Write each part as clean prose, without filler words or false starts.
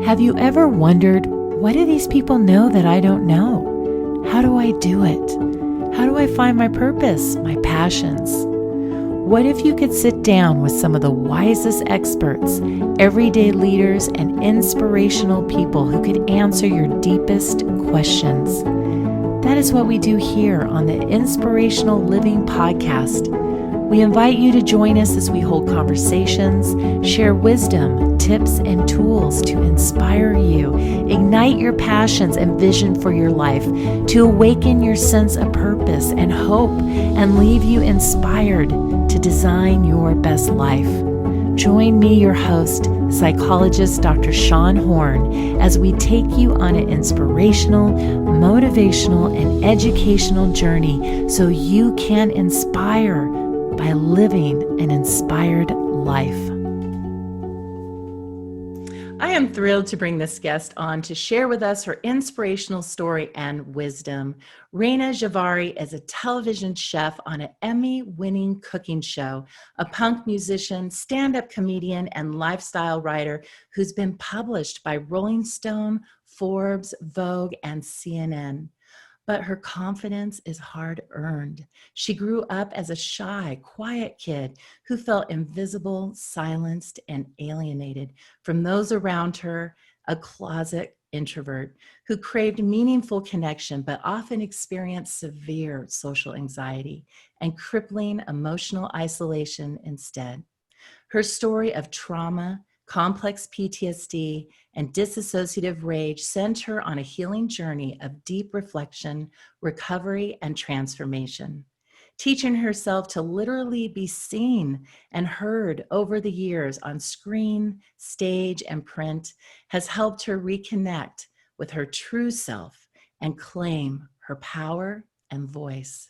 Have you ever wondered, what do these people know that I don't know? How do I do it? How do I find my purpose, my passions? What if you could sit down with some of the wisest experts, everyday leaders, and inspirational people who could answer your deepest questions? That is what we do here on the Inspirational Living Podcast. We invite you to join us as we hold conversations, share wisdom, tips, and tools to inspire you, ignite your passions and vision for your life, to awaken your sense of purpose and hope, and leave you inspired to design your best life. Join me, your host, psychologist Dr. Sean Horn, as we take you on an inspirational, motivational, and educational journey so you can inspire by living an inspired life. I am thrilled to bring this guest on to share with us her inspirational story and wisdom. Rayna Jhaveri is a television chef on an Emmy-winning cooking show, a punk musician, stand-up comedian, and lifestyle writer who's been published by Rolling Stone, Forbes, Vogue, and CNN. But her confidence is hard-earned. She grew up as a shy, quiet kid who felt invisible, silenced, and alienated from those around her, a closet introvert who craved meaningful connection but often experienced severe social anxiety and crippling emotional isolation instead. Her story of trauma, complex PTSD, and dissociative rage sent her on a healing journey of deep reflection, recovery, and transformation. Teaching herself to literally be seen and heard over the years on screen, stage, and print has helped her reconnect with her true self and claim her power and voice.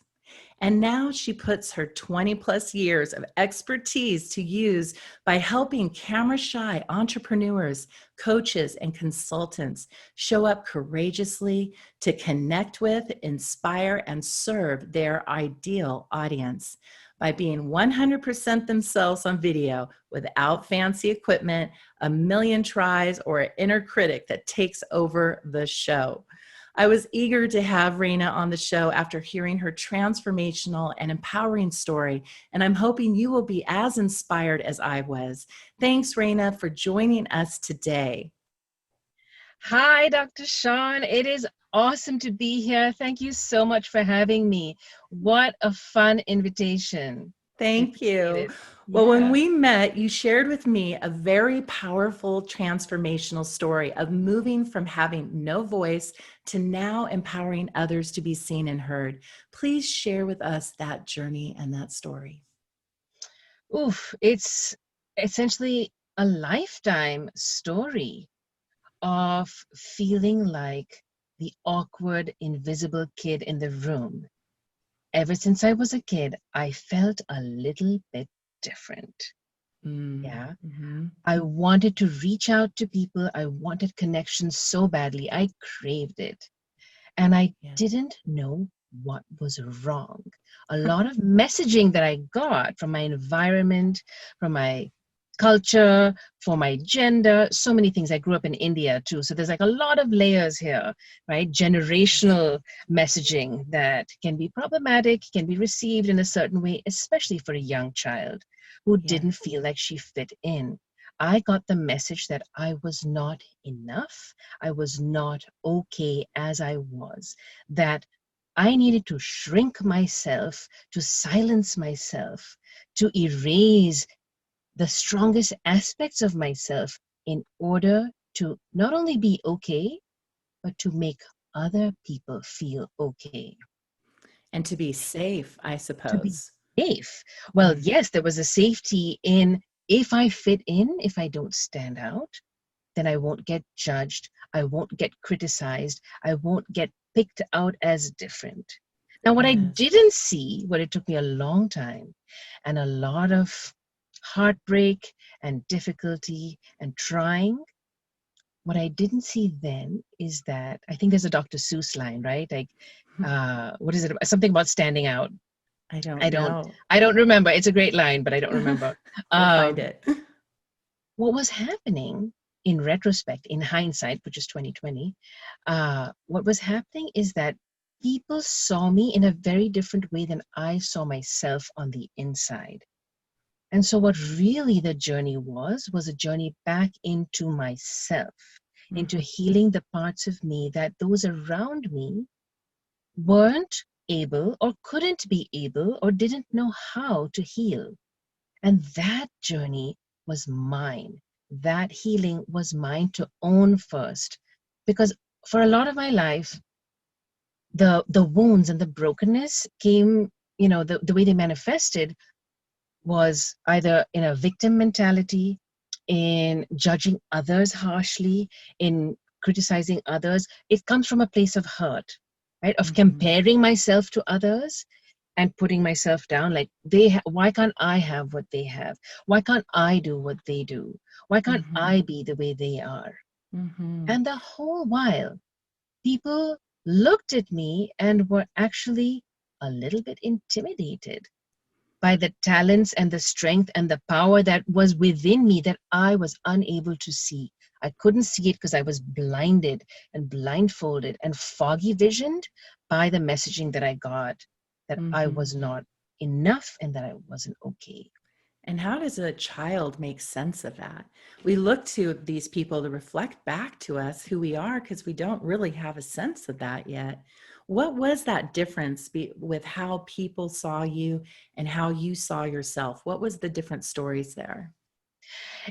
And now she puts her 20 plus years of expertise to use by helping camera-shy entrepreneurs, coaches, and consultants show up courageously to connect with, inspire, and serve their ideal audience by being 100% themselves on video without fancy equipment, a million tries, or an inner critic that takes over the show. I was eager to have Rayna on the show after hearing her transformational and empowering story, and I'm hoping you will be as inspired as I was. Thanks, Rayna, for joining us today. Hi, Dr. Sean. It is awesome to be here. Thank you so much for having me. What a fun invitation. Thank you. Well, when Yeah. we met, you shared with me a very powerful transformational story of moving from having no voice to now empowering others to be seen and heard. Please share with us that journey and that story. Oof, it's essentially a lifetime story of feeling like the awkward, invisible kid in the room. Ever since I was a kid, I felt a little bit different. Yeah. Mm-hmm. I wanted to reach out to people. I wanted connection so badly. I craved it. And I didn't know what was wrong. A lot of messaging that I got from my environment, from my culture, for my gender, so many things. I grew up in India too. So there's like a lot of layers here, right? Generational messaging that can be problematic, can be received in a certain way, especially for a young child who didn't feel like she fit in. I got the message that I was not enough. I was not okay as I was, that I needed to shrink myself, to silence myself, to erase the strongest aspects of myself in order to not only be okay, but to make other people feel okay. And to be safe, I To be suppose. safe. Well, yes, there was a safety in if I fit in, if I don't stand out, then I won't get judged. I won't get criticized. I won't get picked out as different. Now, what I didn't see, what it took me a long time and a lot of heartbreak and difficulty and trying, what I didn't see then is that I think there's a Dr. Seuss line, right? Like, what is it? Something about standing out. I don't know. I don't remember. It's a great line, but I don't remember. We'll find it. what was happening in retrospect, in hindsight, which is 2020, what was happening is that people saw me in a very different way than I saw myself on the inside. And so what really the journey was a journey back into myself, into healing the parts of me that those around me weren't able or couldn't be able or didn't know how to heal. And that journey was mine. That healing was mine to own first. Because for a lot of my life, the wounds and the brokenness came, the way they manifested was either in a victim mentality, in judging others harshly, in criticizing others. It comes from a place of hurt, right? Of comparing myself to others and putting myself down, like why can't I have what they have? Why can't I do what they do? Why can't I be the way they are? And the whole while, people looked at me and were actually a little bit intimidated by the talents and the strength and the power that was within me that I was unable to see. I couldn't see it because I was blinded and blindfolded and foggy visioned by the messaging that I got, that I was not enough and that I wasn't okay. And how does a child make sense of that? We look to these people to reflect back to us who we are because we don't really have a sense of that yet. What was that difference with how people saw you and how you saw yourself? What was the different stories there?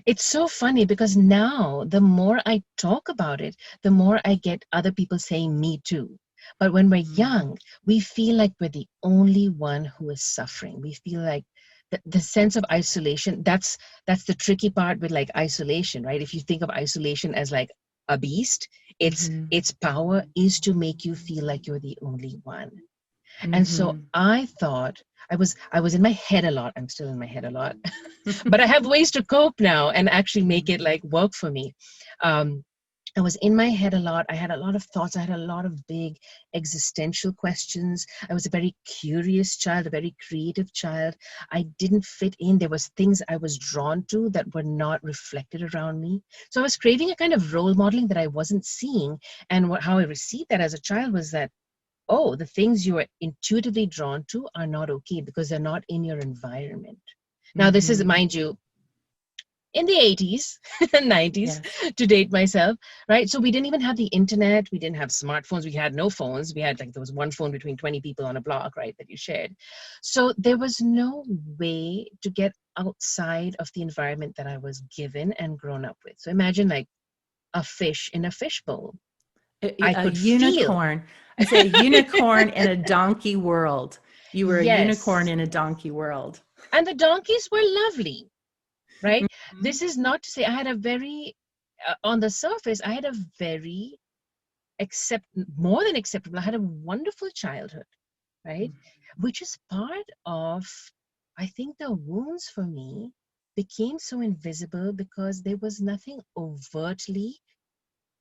It's so funny because now the more I talk about it, the more I get other people saying me too. But when we're young, we feel like we're the only one who is suffering. We feel like the sense of isolation, that's the tricky part with like isolation, right? If you think of isolation as like a beast, its power is to make you feel like you're the only one. And so I thought, I was in my head a lot. I'm still in my head a lot, but I have ways to cope now and actually make it like work for me. I was in my head a lot. I had a lot of thoughts. I had a lot of big existential questions. I was a very curious child, a very creative child. I didn't fit in. There was things I was drawn to that were not reflected around me. So I was craving a kind of role modeling that I wasn't seeing. And how I received that as a child was that, oh, the things you are intuitively drawn to are not okay because they're not in your environment. Now, this is, mind you, in the 80s and 90s, to date myself, right? So we didn't even have the internet. We didn't have smartphones. We had no phones. We had there was one phone between 20 people on a block, right, that you shared. So there was no way to get outside of the environment that I was given and grown up with. So imagine like a fish in a fishbowl. A unicorn. I say a unicorn in a donkey world. You were a unicorn in a donkey world. And the donkeys were lovely, right? This is not to say I had a very, on the surface, I had a very more than acceptable, I had a wonderful childhood, right? Which is part of, I think the wounds for me became so invisible because there was nothing overtly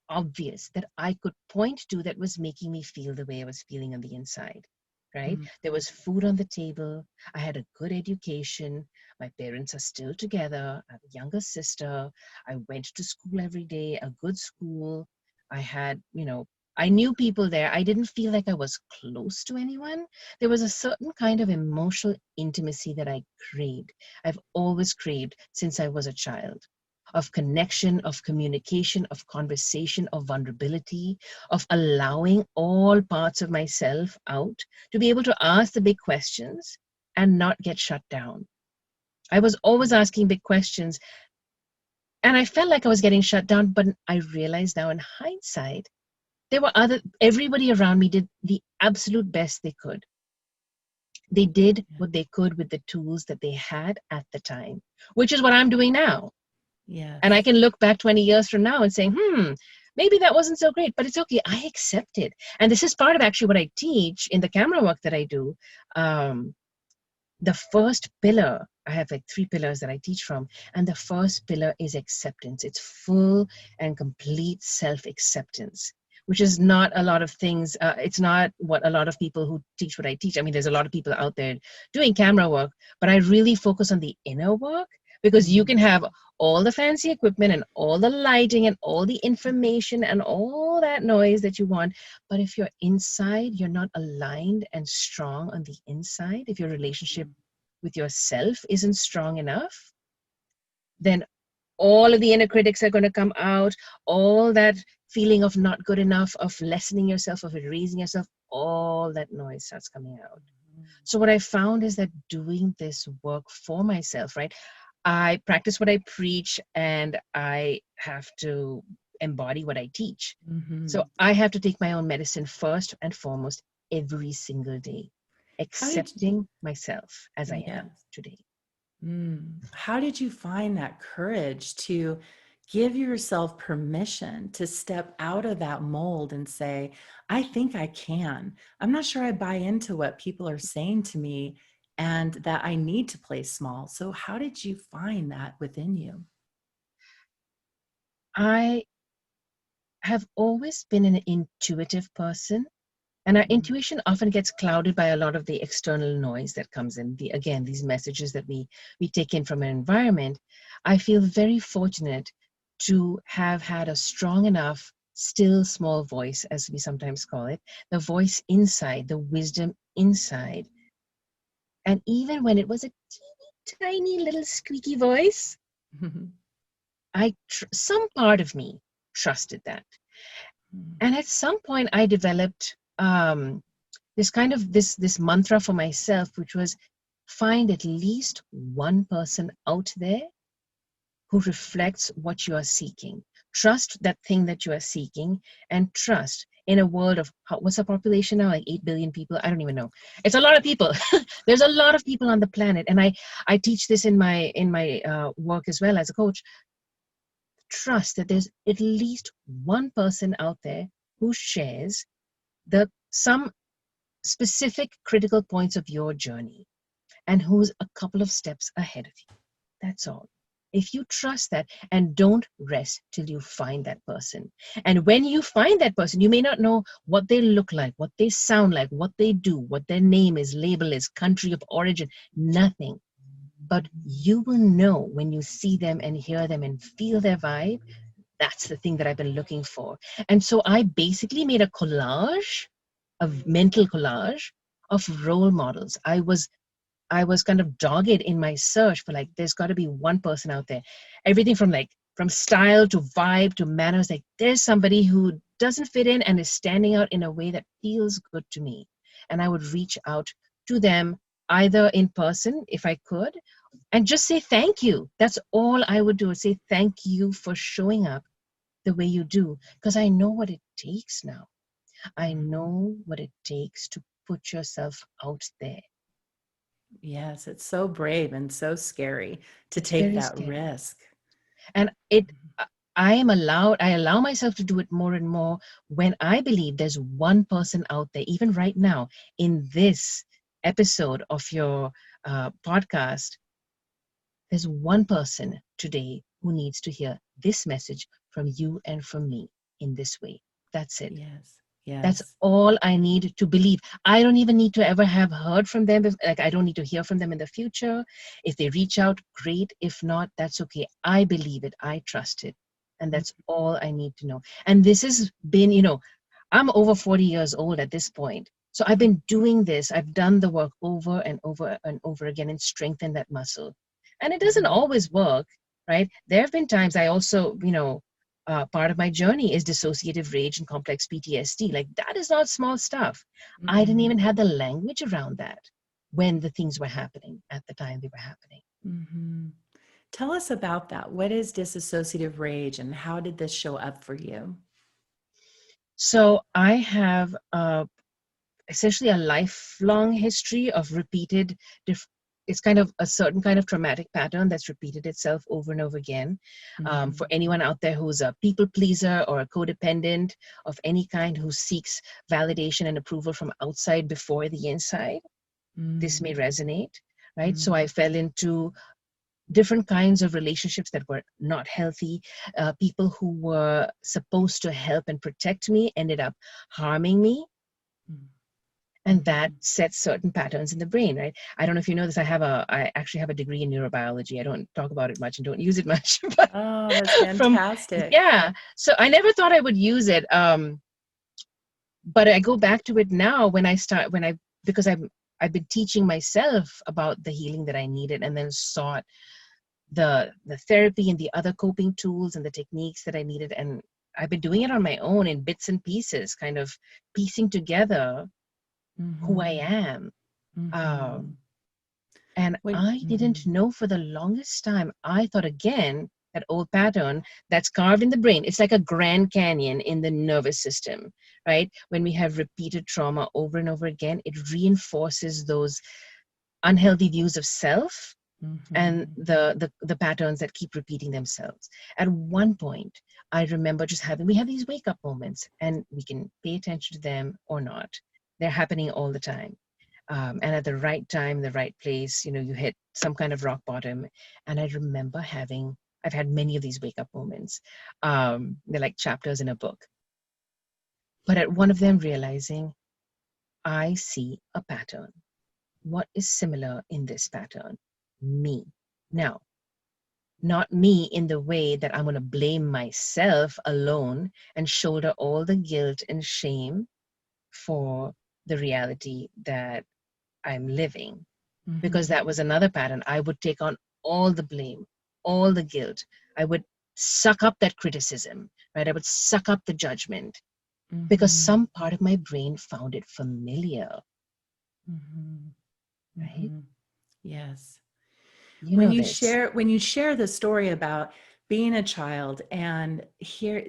obvious that I could point to that was making me feel the way I was feeling on the inside, right? There was food on the table. I had a good education. My parents are still together. I have a younger sister. I went to school every day, a good school. I had, I knew people there. I didn't feel like I was close to anyone. There was a certain kind of emotional intimacy that I craved. I've always craved since I was a child. Of connection, of communication, of conversation, of vulnerability, of allowing all parts of myself out to be able to ask the big questions and not get shut down. I was always asking big questions and I felt like I was getting shut down, but I realized now in hindsight, everybody around me did the absolute best they could. They did what they could with the tools that they had at the time, which is what I'm doing now. Yeah. And I can look back 20 years from now and say, maybe that wasn't so great, but it's okay. I accept it. And this is part of actually what I teach in the camera work that I do. The first pillar, I have like 3 pillars that I teach from. And the first pillar is acceptance. It's full and complete self-acceptance, which is not a lot of things. It's not what a lot of people who teach what I teach. I mean, there's a lot of people out there doing camera work, but I really focus on the inner work because you can have all the fancy equipment and all the lighting and all the information and all that noise that you want. But if you're inside, you're not aligned and strong on the inside, if your relationship with yourself isn't strong enough, then all of the inner critics are going to come out, all that feeling of not good enough, of lessening yourself, of erasing yourself, all that noise starts coming out. So what I found is that doing this work for myself, right? I practice what I preach, and I have to embody what I teach. So I have to take my own medicine first and foremost every single day, accepting myself as I am today. How did you find that courage to give yourself permission to step out of that mold and say, I think I can. I'm not sure I buy into what people are saying to me and that I need to play small. So how did you find that within you? I have always been an intuitive person. And our intuition often gets clouded by a lot of the external noise that comes in. Again, these messages that we take in from an environment. I feel very fortunate to have had a strong enough, still small voice, as we sometimes call it, the voice inside, the wisdom inside. And even when it was a teeny, tiny little squeaky voice, some part of me trusted that. And at some point I developed this mantra for myself, which was find at least one person out there who reflects what you are seeking. Trust that thing that you are seeking, and trust in a world of, what's the population now? Like 8 billion people? I don't even know. It's a lot of people. There's a lot of people on the planet. And I teach this in my work as well as a coach. Trust that there's at least one person out there who shares some specific critical points of your journey and who's a couple of steps ahead of you. That's all. If you trust that, and don't rest till you find that person. And when you find that person, you may not know what they look like, what they sound like, what they do, what their name is, label is, country of origin, nothing. But you will know when you see them and hear them and feel their vibe. That's the thing that I've been looking for. And so I basically made a mental collage of role models. I was kind of dogged in my search for, like, there's got to be one person out there. Everything from style to vibe to manners. Like, there's somebody who doesn't fit in and is standing out in a way that feels good to me. And I would reach out to them either in person if I could, and just say thank you. That's all I would do, is say thank you for showing up the way you do, because I know what it takes now. I know what it takes to put yourself out there. Yes, it's so brave and so scary to take that risk. And I allow myself to do it more and more when I believe there's one person out there, even right now in this episode of your podcast, there's one person today who needs to hear this message from you and from me in this way. That's it. Yes. Yes. That's all I need to believe. I don't even need to ever have heard from them. I don't need to hear from them in the future. If they reach out, great. If not, that's okay. I believe it. I trust it. And that's all I need to know. And this has been, I'm over 40 years old at this point. So I've been doing this. I've done the work over and over and over again and strengthened that muscle. And it doesn't always work, right? There have been times I also, part of my journey is dissociative rage and complex PTSD. Like, that is not small stuff. Mm-hmm. I didn't even have the language around that when the things were happening at the time they were happening. Mm-hmm. Tell us about that. What is dissociative rage and how did this show up for you? So I have essentially a lifelong history of repeated it's kind of a certain kind of traumatic pattern that's repeated itself over and over again. Mm-hmm. For anyone out there who's a people pleaser or a codependent of any kind who seeks validation and approval from outside before the inside, this may resonate, right? So I fell into different kinds of relationships that were not healthy. People who were supposed to help and protect me ended up harming me. And that sets certain patterns in the brain, right? I don't know if you know this. I actually have a degree in neurobiology. I don't talk about it much and don't use it much, but Oh, that's from, fantastic. yeah. So I never thought I would use it. But I go back to it now because I've been teaching myself about the healing that I needed, and then sought the therapy and the other coping tools and the techniques that I needed. And I've been doing it on my own in bits and pieces, kind of piecing together who I am. Um, and I didn't know for the longest time. I thought, again, that old pattern that's carved in the brain. It's like a Grand Canyon in the nervous system, right? When we have repeated trauma over and over again, it reinforces those unhealthy views of self and the patterns that keep repeating themselves. At one point, I remember we have these wake up moments, and we can pay attention to them or not. They're happening all the time. And at the right time, the right place, you hit some kind of rock bottom. And I remember I've had many of these wake up moments. They're like chapters in a book. But at one of them, realizing I see a pattern. What is similar in this pattern? Me. Now, not me in the way that I'm going to blame myself alone and shoulder all the guilt and shame for the reality that I'm living, because that was another pattern. I would take on all the blame, all the guilt. I would suck up that criticism, right? I would suck up the judgment because some part of my brain found it familiar, right? Yes. You When know you this. share the story about being a child and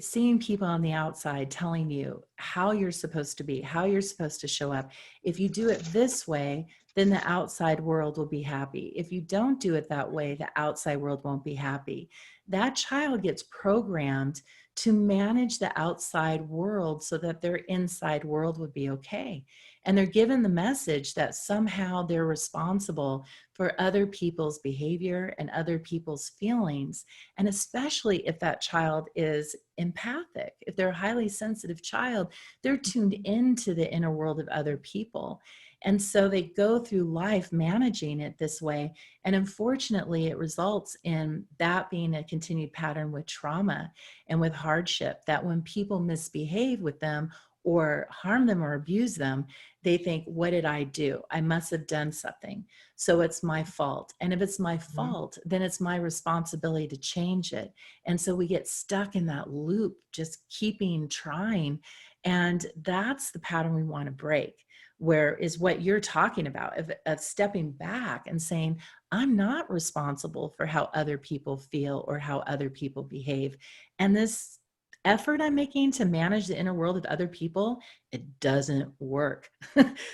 seeing people on the outside telling you how you're supposed to be, how you're supposed to show up, if you do it this way, then the outside world will be happy. If you don't do it that way, the outside world won't be happy. That child gets programmed to manage the outside world so that their inside world would be okay. And they're given the message that somehow they're responsible for other people's behavior and other people's feelings. And especially if that child is empathic, if they're a highly sensitive child, they're tuned into the inner world of other people. And so they go through life managing it this way. And unfortunately, it results in that being a continued pattern with trauma and with hardship, that when people misbehave with them or harm them or abuse them, they think, what did I do? I must have done something. So it's my fault. And if it's my fault, then it's my responsibility to change it. And so we get stuck in that loop, just keeping trying. And that's the pattern we want to break, where is what you're talking about, of stepping back and saying, I'm not responsible for how other people feel or how other people behave. And this effort I'm making to manage the inner world of other people, it doesn't work.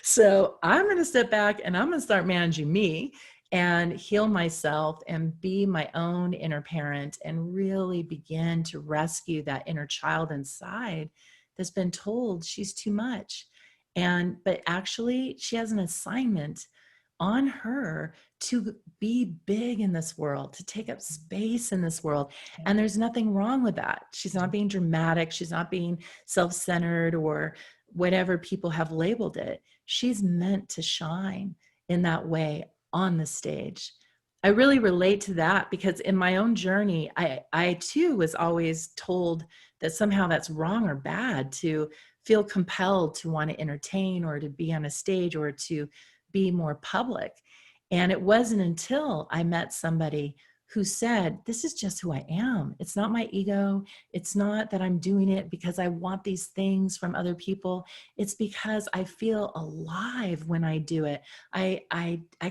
So I'm going to step back and I'm going to start managing me and heal myself and be my own inner parent and really begin to rescue that inner child inside that's been told she's too much. But actually she has an assignment on her to be big in this world, to take up space in this world. And there's nothing wrong with that. She's not being dramatic. She's not being self-centered or whatever people have labeled it. She's meant to shine in that way on the stage. I really relate to that because in my own journey, I too was always told that somehow that's wrong or bad to feel compelled to want to entertain or to be on a stage or to be more public. And it wasn't until I met somebody who said, this is just who I am. It's not my ego. It's not that I'm doing it because I want these things from other people. It's because I feel alive when I do it. I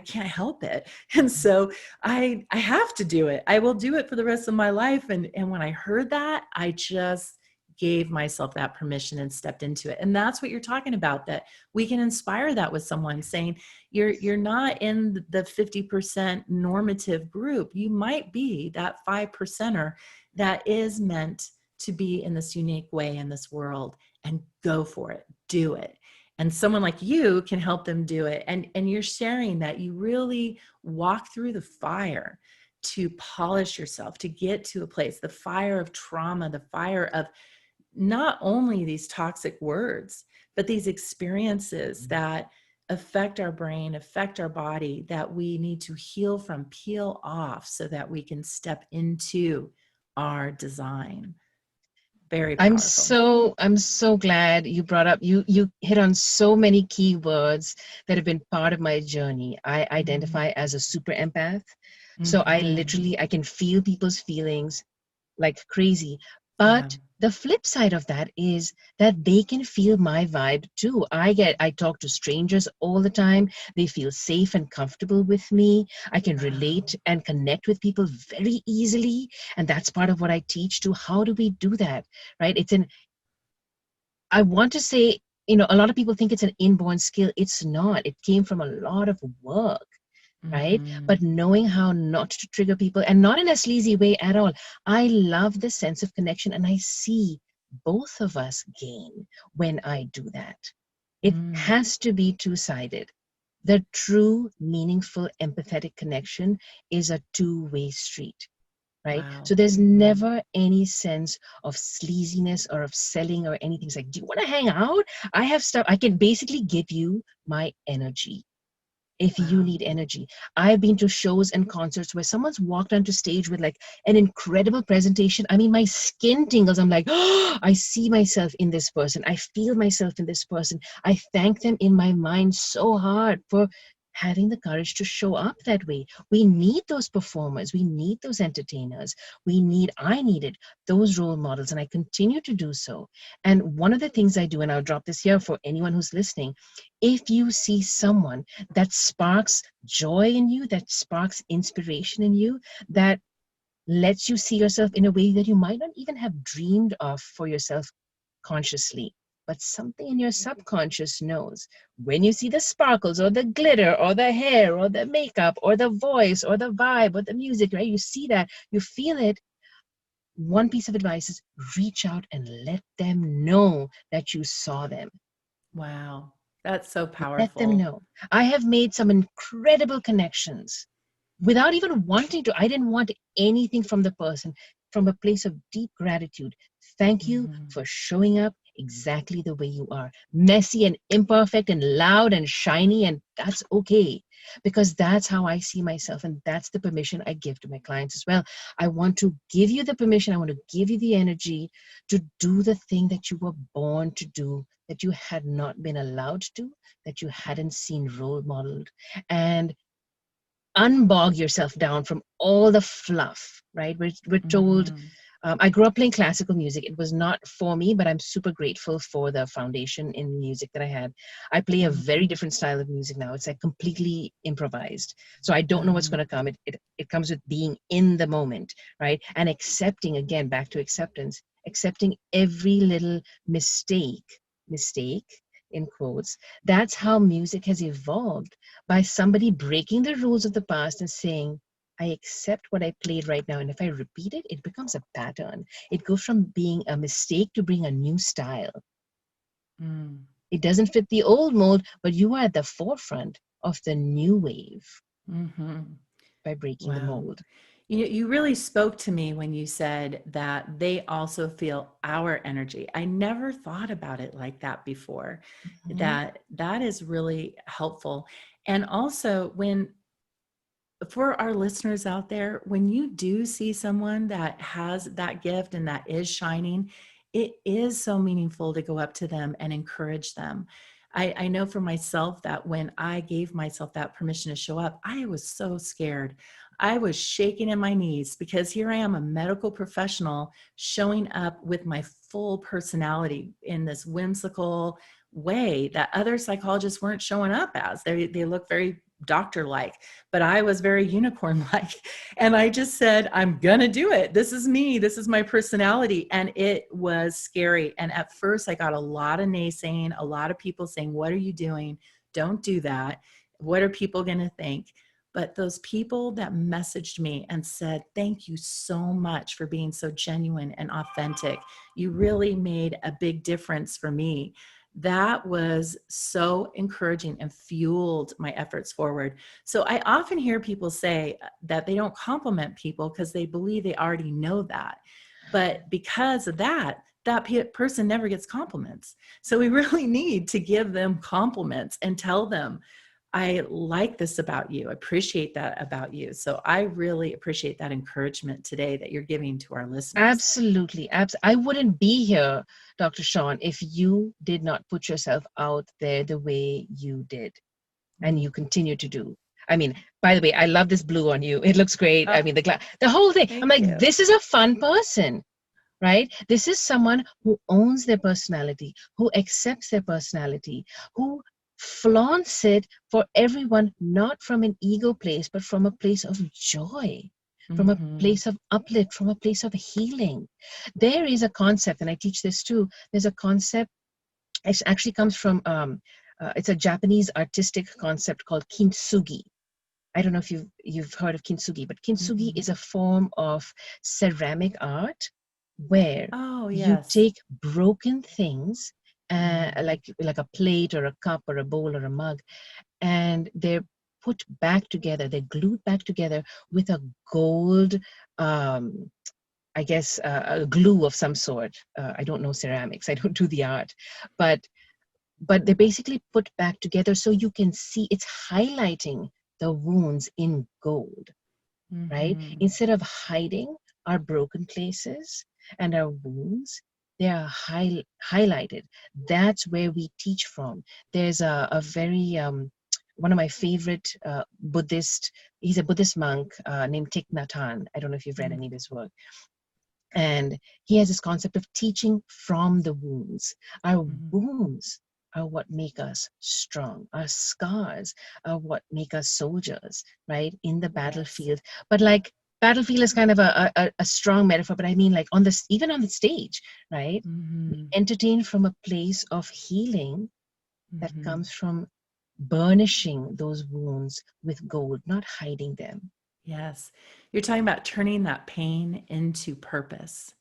can't help it. And so I have to do it. I will do it for the rest of my life. And when I heard that, I just gave myself that permission and stepped into it. And that's what you're talking about, that we can inspire that with someone saying, you're not in the 50% normative group. You might be that 5%er that is meant to be in this unique way in this world, and go for it, do it. And someone like you can help them do it. And you're sharing that you really walk through the fire to polish yourself, to get to a place, the fire of trauma, the fire of not only these toxic words, but these experiences that affect our brain, affect our body, that we need to heal from, peel off, so that we can step into our design. Very powerful. I'm so glad you brought up, you hit on so many key words that have been part of my journey. I identify as a super empath. So I can feel people's feelings like crazy. Yeah. But the flip side of that is that they can feel my vibe too. I talk to strangers all the time. They feel safe and comfortable with me. I can relate and connect with people very easily. And that's part of what I teach too. How do we do that? Right? I want to say, a lot of people think it's an inborn skill. It's not. It came from a lot of work, right? But knowing how not to trigger people, and not in a sleazy way at all. I love the sense of connection, and I see both of us gain when I do that. It has to be two-sided. The true, meaningful, empathetic connection is a two-way street, right? Wow. So there's never any sense of sleaziness or of selling or anything. It's like, do you want to hang out? I have stuff. I can basically give you my energy if you need energy. I've been to shows and concerts where someone's walked onto stage with like an incredible presentation. I mean, my skin tingles. I'm like, oh, I see myself in this person. I feel myself in this person. I thank them in my mind so hard for having the courage to show up that way. We need those performers. We need those entertainers. I needed those role models, and I continue to do so. And one of the things I do, and I'll drop this here for anyone who's listening, if you see someone that sparks joy in you, that sparks inspiration in you, that lets you see yourself in a way that you might not even have dreamed of for yourself consciously, but something in your subconscious knows. When you see the sparkles or the glitter or the hair or the makeup or the voice or the vibe or the music, right? You see that, you feel it. One piece of advice is reach out and let them know that you saw them. Wow. That's so Let them powerful. know. I have made some incredible connections without even wanting to. I didn't want anything from the person, from a place of deep gratitude. Thank you for showing up exactly the way you are. Messy and imperfect and loud and shiny, and that's okay. Because that's how I see myself, and that's the permission I give to my clients as well. I want to give you the permission, I want to give you the energy to do the thing that you were born to do, that you had not been allowed to, that you hadn't seen role modeled. And unbog yourself down from all the fluff, right? We're told, I grew up playing classical music. It was not for me, but I'm super grateful for the foundation in music that I had. I play a very different style of music now. It's like completely improvised. So I don't know what's going to come. It comes with being in the moment, right? And accepting, again, back to acceptance, accepting every little mistake in quotes. That's how music has evolved, by somebody breaking the rules of the past and saying, I accept what I played right now. And if I repeat it, it becomes a pattern. It goes from being a mistake to being a new style. It doesn't fit the old mold, but you are at the forefront of the new wave by breaking the mold. You really spoke to me when you said that they also feel our energy. I never thought about it like that before. That is really helpful. And also, for our listeners out there, when you do see someone that has that gift and that is shining, it is so meaningful to go up to them and encourage them. I know for myself that when I gave myself that permission to show up, I was so scared. I was shaking in my knees, because here I am, a medical professional, showing up with my full personality in this whimsical way that other psychologists weren't showing up as. They look very doctor-like, but I was very unicorn-like. And I just said, I'm gonna do it. This is me. This is my personality. And it was scary. And at first I got a lot of naysaying, a lot of people saying, what are you doing? Don't do that. What are people gonna think? But those people that messaged me and said, thank you so much for being so genuine and authentic. You really made a big difference for me. That was so encouraging and fueled my efforts forward. So I often hear people say that they don't compliment people because they believe they already know that. But because of that, that person never gets compliments. So we really need to give them compliments and tell them, I like this about you. I appreciate that about you. So I really appreciate that encouragement today that you're giving to our listeners. Absolutely. I wouldn't be here, Dr. Sean, if you did not put yourself out there the way you did and you continue to do. I mean, by the way, I love this blue on you. It looks great. I mean, the whole thing. I'm like, you. This is a fun person, right? This is someone who owns their personality, who accepts their personality, who flaunts it for everyone, not from an ego place, but from a place of joy, from a place of uplift, from a place of healing. There is a concept, and I teach this too. There's a concept, it actually comes from, it's a Japanese artistic concept called Kintsugi. I don't know if you've heard of Kintsugi, but Kintsugi is a form of ceramic art where you take broken things, like a plate or a cup or a bowl or a mug, and they're put back together. They're glued back together with a gold, I guess, a glue of some sort. I don't know ceramics. I don't do the art, but they're basically put back together so you can see it's highlighting the wounds in gold, right? Instead of hiding our broken places and our wounds, they are highlighted. That's where we teach from. There's a very, one of my favorite Buddhist, he's a Buddhist monk named Thich Nhat Hanh. I don't know if you've read any of his work. And he has this concept of teaching from the wounds. Our wounds are what make us strong. Our scars are what make us soldiers, right? In the battlefield. But like, battlefield is kind of a strong metaphor, but I mean like even on the stage, right? We entertain from a place of healing that comes from burnishing those wounds with gold, not hiding them. Yes. You're talking about turning that pain into purpose.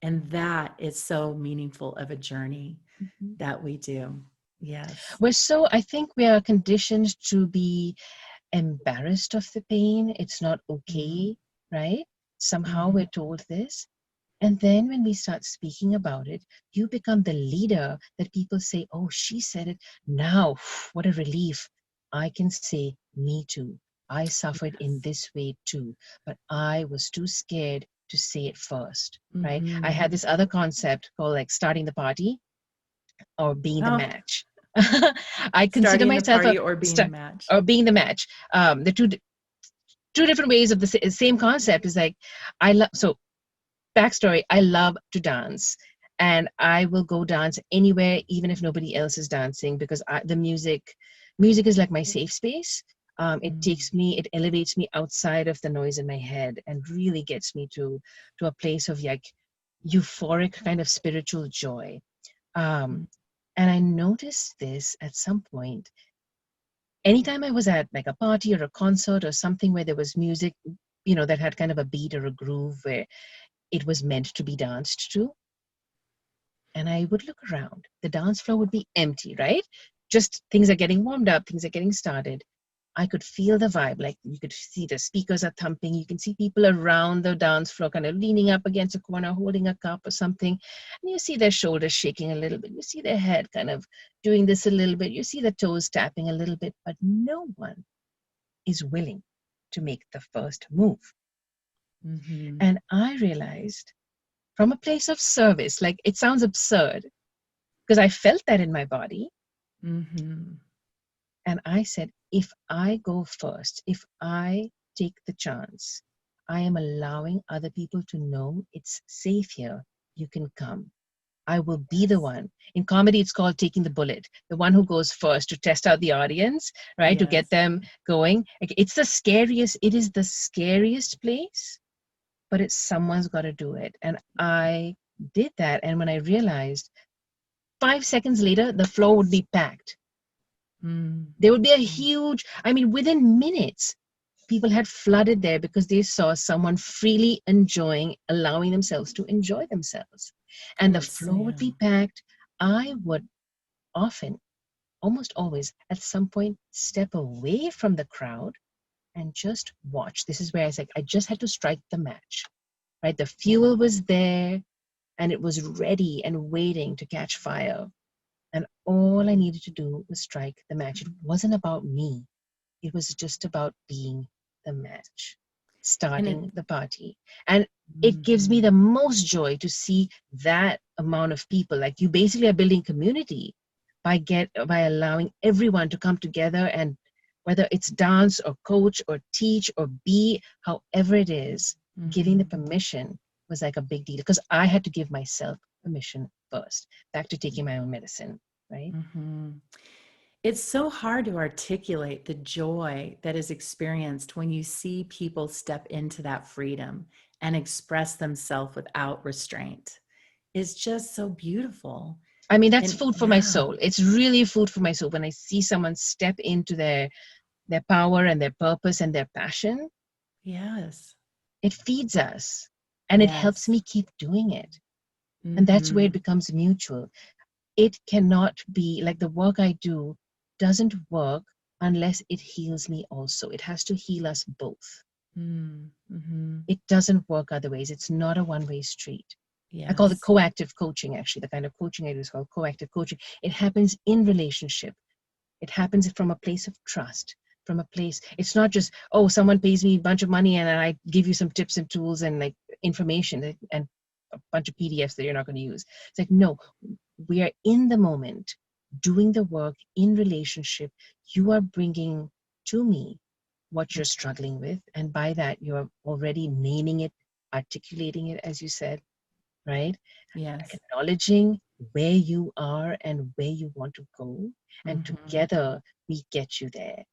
And that is so meaningful of a journey that we do. Yes. I think we are conditioned to be embarrassed of the pain. It's not okay, right? Somehow we're told this. And then when we start speaking about it, you become the leader that people say, oh, she said it. Now, what a relief. I can say, me too. I suffered in this way too, but I was too scared to say it first, right? I had this other concept called like starting the party or being the match. I consider myself being the match. The two different ways of the same concept is like, backstory, I love to dance. And I will go dance anywhere, even if nobody else is dancing, because the music is like my safe space. It elevates me outside of the noise in my head and really gets me to a place of like euphoric kind of spiritual joy. And I noticed this at some point. Anytime I was at like a party or a concert or something where there was music, that had kind of a beat or a groove where it was meant to be danced to. And I would look around. The dance floor would be empty, right? Just things are getting warmed up, things are getting started. I could feel the vibe. Like you could see the speakers are thumping. You can see people around the dance floor kind of leaning up against a corner, holding a cup or something. And you see their shoulders shaking a little bit. You see their head kind of doing this a little bit. You see the toes tapping a little bit, but no one is willing to make the first move. And I realized from a place of service, like it sounds absurd because I felt that in my body. And I said, if I go first, if I take the chance, I am allowing other people to know it's safe here. You can come. I will be the one. In comedy, it's called taking the bullet. The one who goes first to test out the audience, right? To get them going. It's the scariest. It is the scariest place, but someone's got to do it. And I did that. And when I realized 5 seconds later, the floor would be packed. There would be a huge, within minutes, people had flooded there because they saw someone freely allowing themselves to enjoy themselves. And the floor would be packed. I would often, almost always, at some point, step away from the crowd and just watch. This is where I just had to strike the match, right? The fuel was there. and it was ready and waiting to catch fire. And all I needed to do was strike the match. It wasn't about me. It was just about being the match, And it, starting the party. And it gives me the most joy to see that amount of people. Like, you basically are building community by allowing everyone to come together, and whether it's dance or coach or teach or be, however it is, giving the permission was like a big deal, because I had to give myself permission first. Back to taking my own medicine, right? It's so hard to articulate the joy that is experienced when you see people step into that freedom and express themselves without restraint. It's just so beautiful. I mean, that's And food for my soul. It's really food for my soul when I see someone step into their power and their purpose and their passion. Yes. It feeds us, and it helps me keep doing it. And that's where it becomes mutual. It cannot be like, the work I do doesn't work unless it heals me also. It has to heal us both. It doesn't work otherwise. It's not a one-way street. Yes. I call it coactive coaching, actually. The kind of coaching I do is called coactive coaching. It happens in relationship. It happens from a place of trust, from a place, it's not just, oh, someone pays me a bunch of money and I give you some tips and tools and like information and a bunch of PDFs that you're not going to use. It's like, no, we are in the moment, doing the work in relationship. You are bringing to me what you're struggling with. And by that, you're already naming it, articulating it, as you said, right? Yes. Acknowledging where you are and where you want to go. And together we get you there,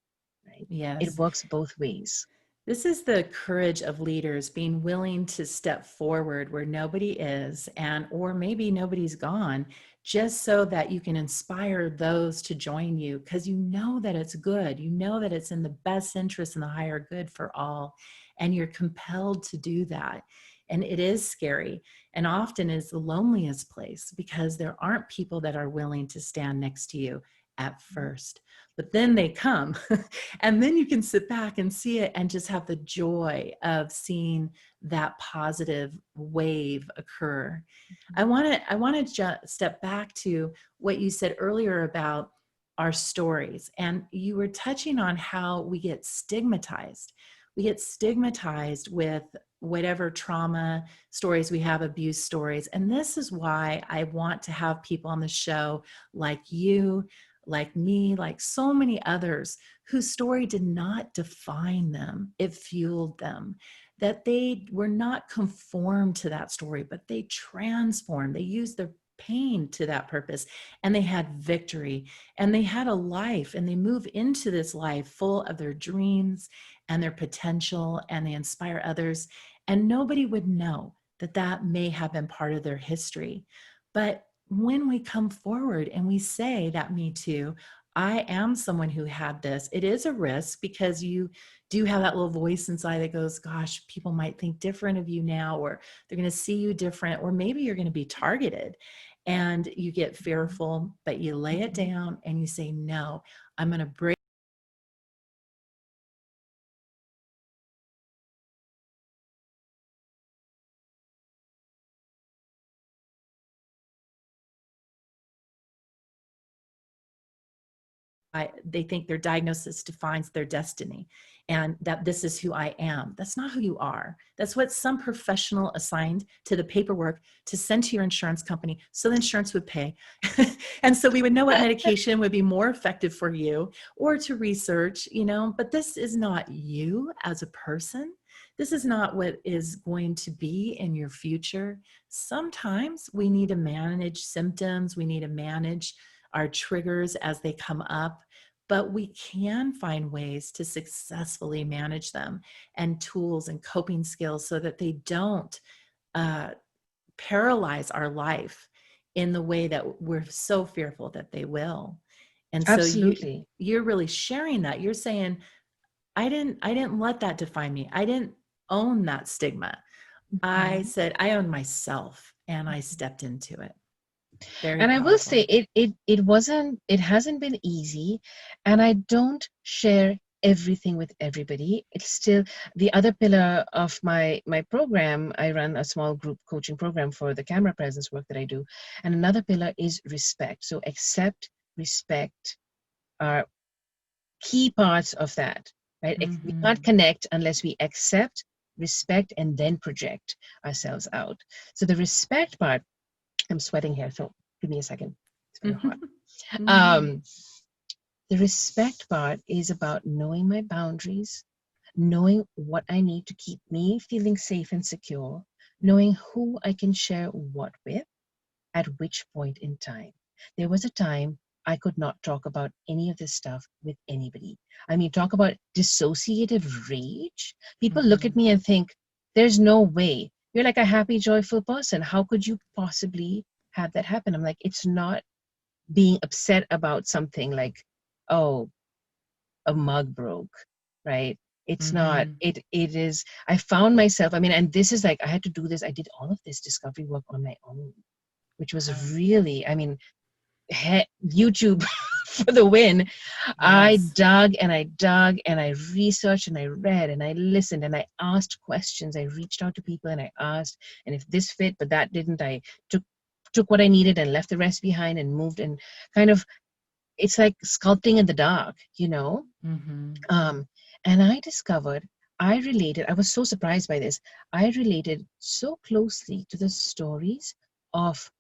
right? Yes. It works both ways. This is the courage of leaders, being willing to step forward where nobody is, or maybe nobody's gone, just so that you can inspire those to join you, because you know that it's good. You know that it's in the best interest and the higher good for all. And you're compelled to do that. And it is scary, and often is the loneliest place, because there aren't people that are willing to stand next to you at first. But then they come and then you can sit back and see it and just have the joy of seeing that positive wave occur. I want to step back to what you said earlier about our stories. And you were touching on how we get stigmatized. We get stigmatized with whatever trauma stories we have, abuse stories. And this is why I want to have people on the show like you, like me, like so many others whose story did not define them. It fueled them, that they were not conformed to that story, but they transformed. They used their pain to that purpose, and they had victory, and they had a life, and they move into this life full of their dreams and their potential, and they inspire others. And nobody would know that that may have been part of their history. But when we come forward and we say that, me too, I am someone who had this, it is a risk, because you do have that little voice inside that goes, gosh, people might think different of you now, or they're going to see you different, or maybe you're going to be targeted, and you get fearful, but you lay it down and you say, no, I'm going to break. They think their diagnosis defines their destiny, and that this is who I am. That's not who you are. That's what some professional assigned to the paperwork to send to your insurance company, so the insurance would pay. And so we would know what medication would be more effective for you, or to research, but this is not you as a person. This is not what is going to be in your future. Sometimes we need to manage symptoms. We need to manage our triggers as they come up, but we can find ways to successfully manage them, and tools and coping skills, so that they don't paralyze our life in the way that we're so fearful that they will. And so you're really sharing that. You're saying, I didn't let that define me. I didn't own that stigma. I said, I own myself, and I stepped into it. Very and powerful. I will say it hasn't been easy, and I don't share everything with everybody. It's still the other pillar of my program. I run a small group coaching program for the camera presence work that I do. And another pillar is respect. So accept, respect are key parts of that, right? We can't connect unless we accept, respect, and then project ourselves out. So the respect part, I'm sweating here, so give me a second. It's very hot. The respect part is about knowing my boundaries, knowing what I need to keep me feeling safe and secure, knowing who I can share what with, at which point in time. There was a time I could not talk about any of this stuff with anybody. I mean, talk about dissociative rage. People look at me and think, there's no way. You're like a happy, joyful person. How could you possibly have that happen? I'm like, it's not being upset about something like, oh, a mug broke, right? It's not, it is, I found myself, I mean, and this is like, I had to do this, I did all of this discovery work on my own, which was really, I mean, YouTube for the win. Yes. I dug and I researched and I read and I listened and I asked questions. I reached out to people and I asked, and if this fit, but that didn't, I took what I needed and left the rest behind and moved, and kind of, it's like sculpting in the dark, you know? And I discovered, I was so surprised by this. I related so closely to the stories of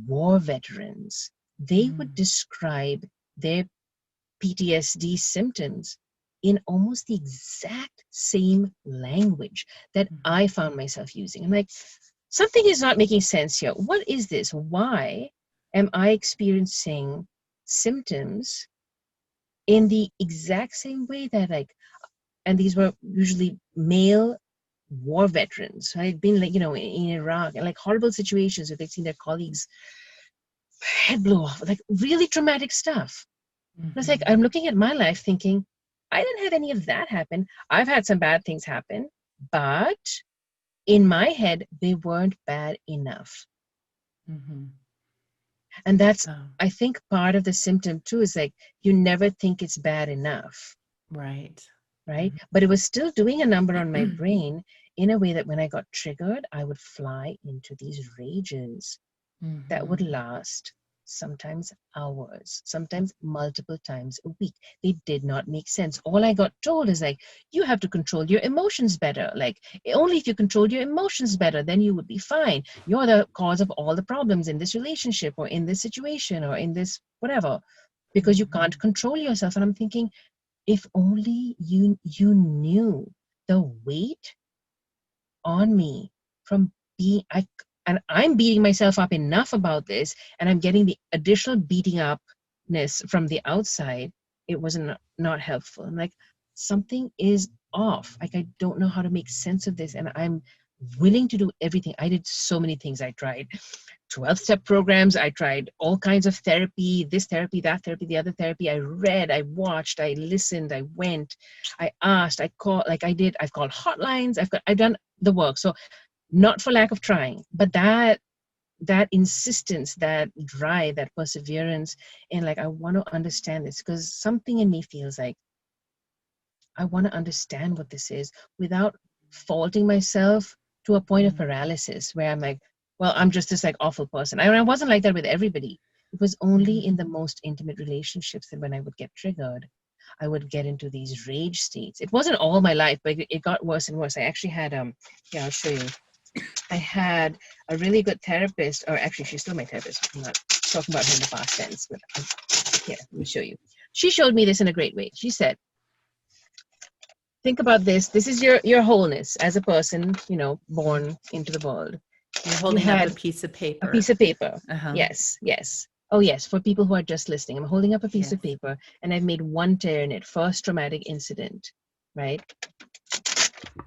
war veterans. They would describe their PTSD symptoms in almost the exact same language that I found myself using. I'm like, something is not making sense here. What is this? Why am I experiencing symptoms in the exact same way that, like, and these were usually male war veterans who had been, like, you know, in Iraq, and like horrible situations where they'd seen their colleagues head blow off, like really traumatic stuff. It's like, I'm looking at my life thinking, I didn't have any of that happen. I've had some bad things happen, but in my head, they weren't bad enough. And that's, I think, part of the symptom too, is like, you never think it's bad enough. Right. But it was still doing a number on my brain in a way that when I got triggered, I would fly into these rages that would last sometimes hours, sometimes multiple times a week. They did not make sense. All I got told is like, you have to control your emotions better. Like, only if you control your emotions better, then you would be fine. You're the cause of all the problems in this relationship or in this situation or in this whatever, because you can't control yourself. And I'm thinking, if only you knew the weight on me from being, and I'm beating myself up enough about this, and I'm getting the additional beating upness from the outside. It was not helpful. I'm like, something is off. Like, I don't know how to make sense of this, and I'm willing to do everything. I did so many things. I tried 12-step programs. I tried all kinds of therapy, this therapy, that therapy, the other therapy. I read, I watched, I listened, I went, I asked, I called, like I did. I've called hotlines. I've done the work. So not for lack of trying, but that insistence, that drive, that perseverance, and like, I want to understand this, because something in me feels like I want to understand what this is without faulting myself to a point of paralysis where I'm like, well, I'm just this like awful person. I wasn't like that with everybody. It was only in the most intimate relationships that when I would get triggered, I would get into these rage states. It wasn't all my life, but it got worse and worse. I actually had, yeah, I'll show you. I had a really good therapist, or actually she's still my therapist. I'm not talking about her in the past tense, but here, let me show you. She showed me this in a great way. She said, think about this. This is your wholeness as a person, you know, born into the world. You're holding up a piece of paper. A piece of paper. Yes. Oh, yes. For people who are just listening, I'm holding up a piece of paper, and I've made one tear in it. First traumatic incident, right?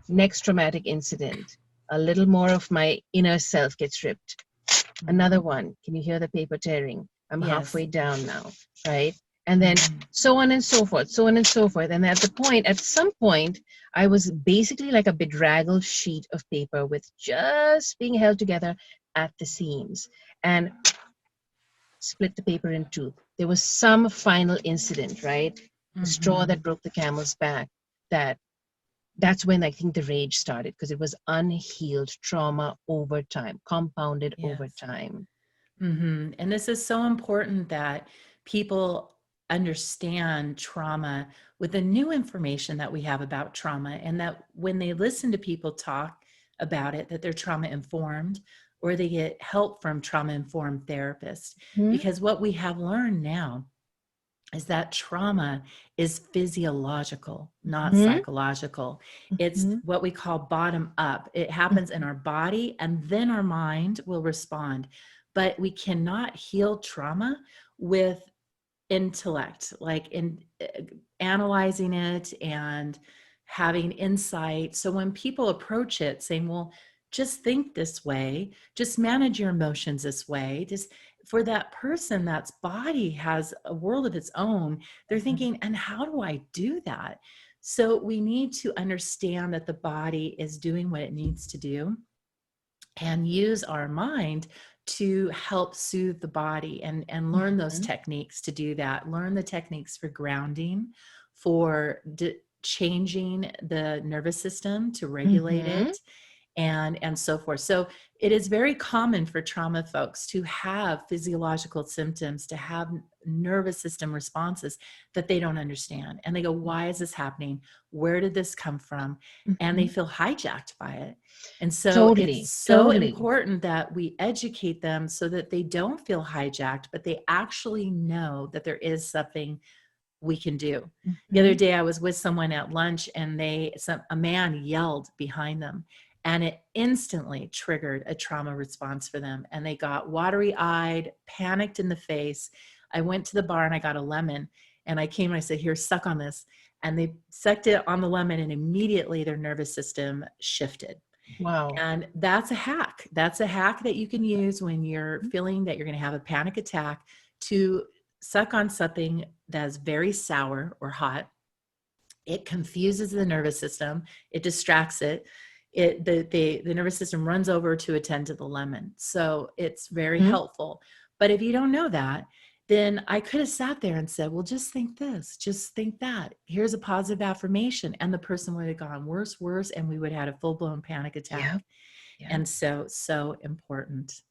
Next traumatic incident. A little more of my inner self gets ripped. Another one. Can you hear the paper tearing? I'm halfway down now, right? And then so on and so forth, so on and so forth. And at some point, I was basically like a bedraggled sheet of paper with just being held together at the seams, and split the paper in two. There was some final incident, right? the straw Mm-hmm. that broke the camel's back, that's when I think the rage started, because it was unhealed trauma over time, compounded over Yes. time. Mm-hmm. And this is so important that people understand trauma with the new information that we have about trauma, and that when they listen to people talk about it, that they're trauma informed, or they get help from trauma informed therapists. Hmm. Because what we have learned now is that trauma is physiological, not Hmm. psychological. It's Hmm. what we call bottom up. It happens in our body, and then our mind will respond. But we cannot heal trauma with intellect, like in analyzing it and having insight. So when people approach it saying, well, just think this way, just manage your emotions this way, just for that person, that's body has a world of its own. They're thinking, and how do I do that? So we need to understand that the body is doing what it needs to do, and use our mind to help soothe the body, and learn those Hmm. techniques to do that. Learn the techniques for grounding, for changing the nervous system to regulate Hmm. it, and so forth. So it is very common for trauma folks to have physiological symptoms, to have nervous system responses that they don't understand. And they go, why is this happening? Where did this come from? And they Hmm. feel hijacked by it. And so it's Totally, so totally. important that we educate them so that they don't feel hijacked, but they actually know that there is something we can do. The other Hmm. day I was with someone at lunch, and a man yelled behind them, and it instantly triggered a trauma response for them. And they got watery eyed, panicked in the face. I went to the bar and I got a lemon, and I came and I said, here, suck on this. And they sucked it on the lemon, and immediately their nervous system shifted. Wow. And that's a hack. That's a hack that you can use when you're feeling that you're going to have a panic attack, to suck on something that's very sour or hot. It confuses the nervous system. It distracts it. The nervous system runs over to attend to the lemon. So it's very Hmm. helpful. But if you don't know that, then I could have sat there and said, well, just think this, just think that. Here's a positive affirmation. And the person would have gone worse, worse, and we would have had a full-blown panic Yeah. attack. Yeah. And so important.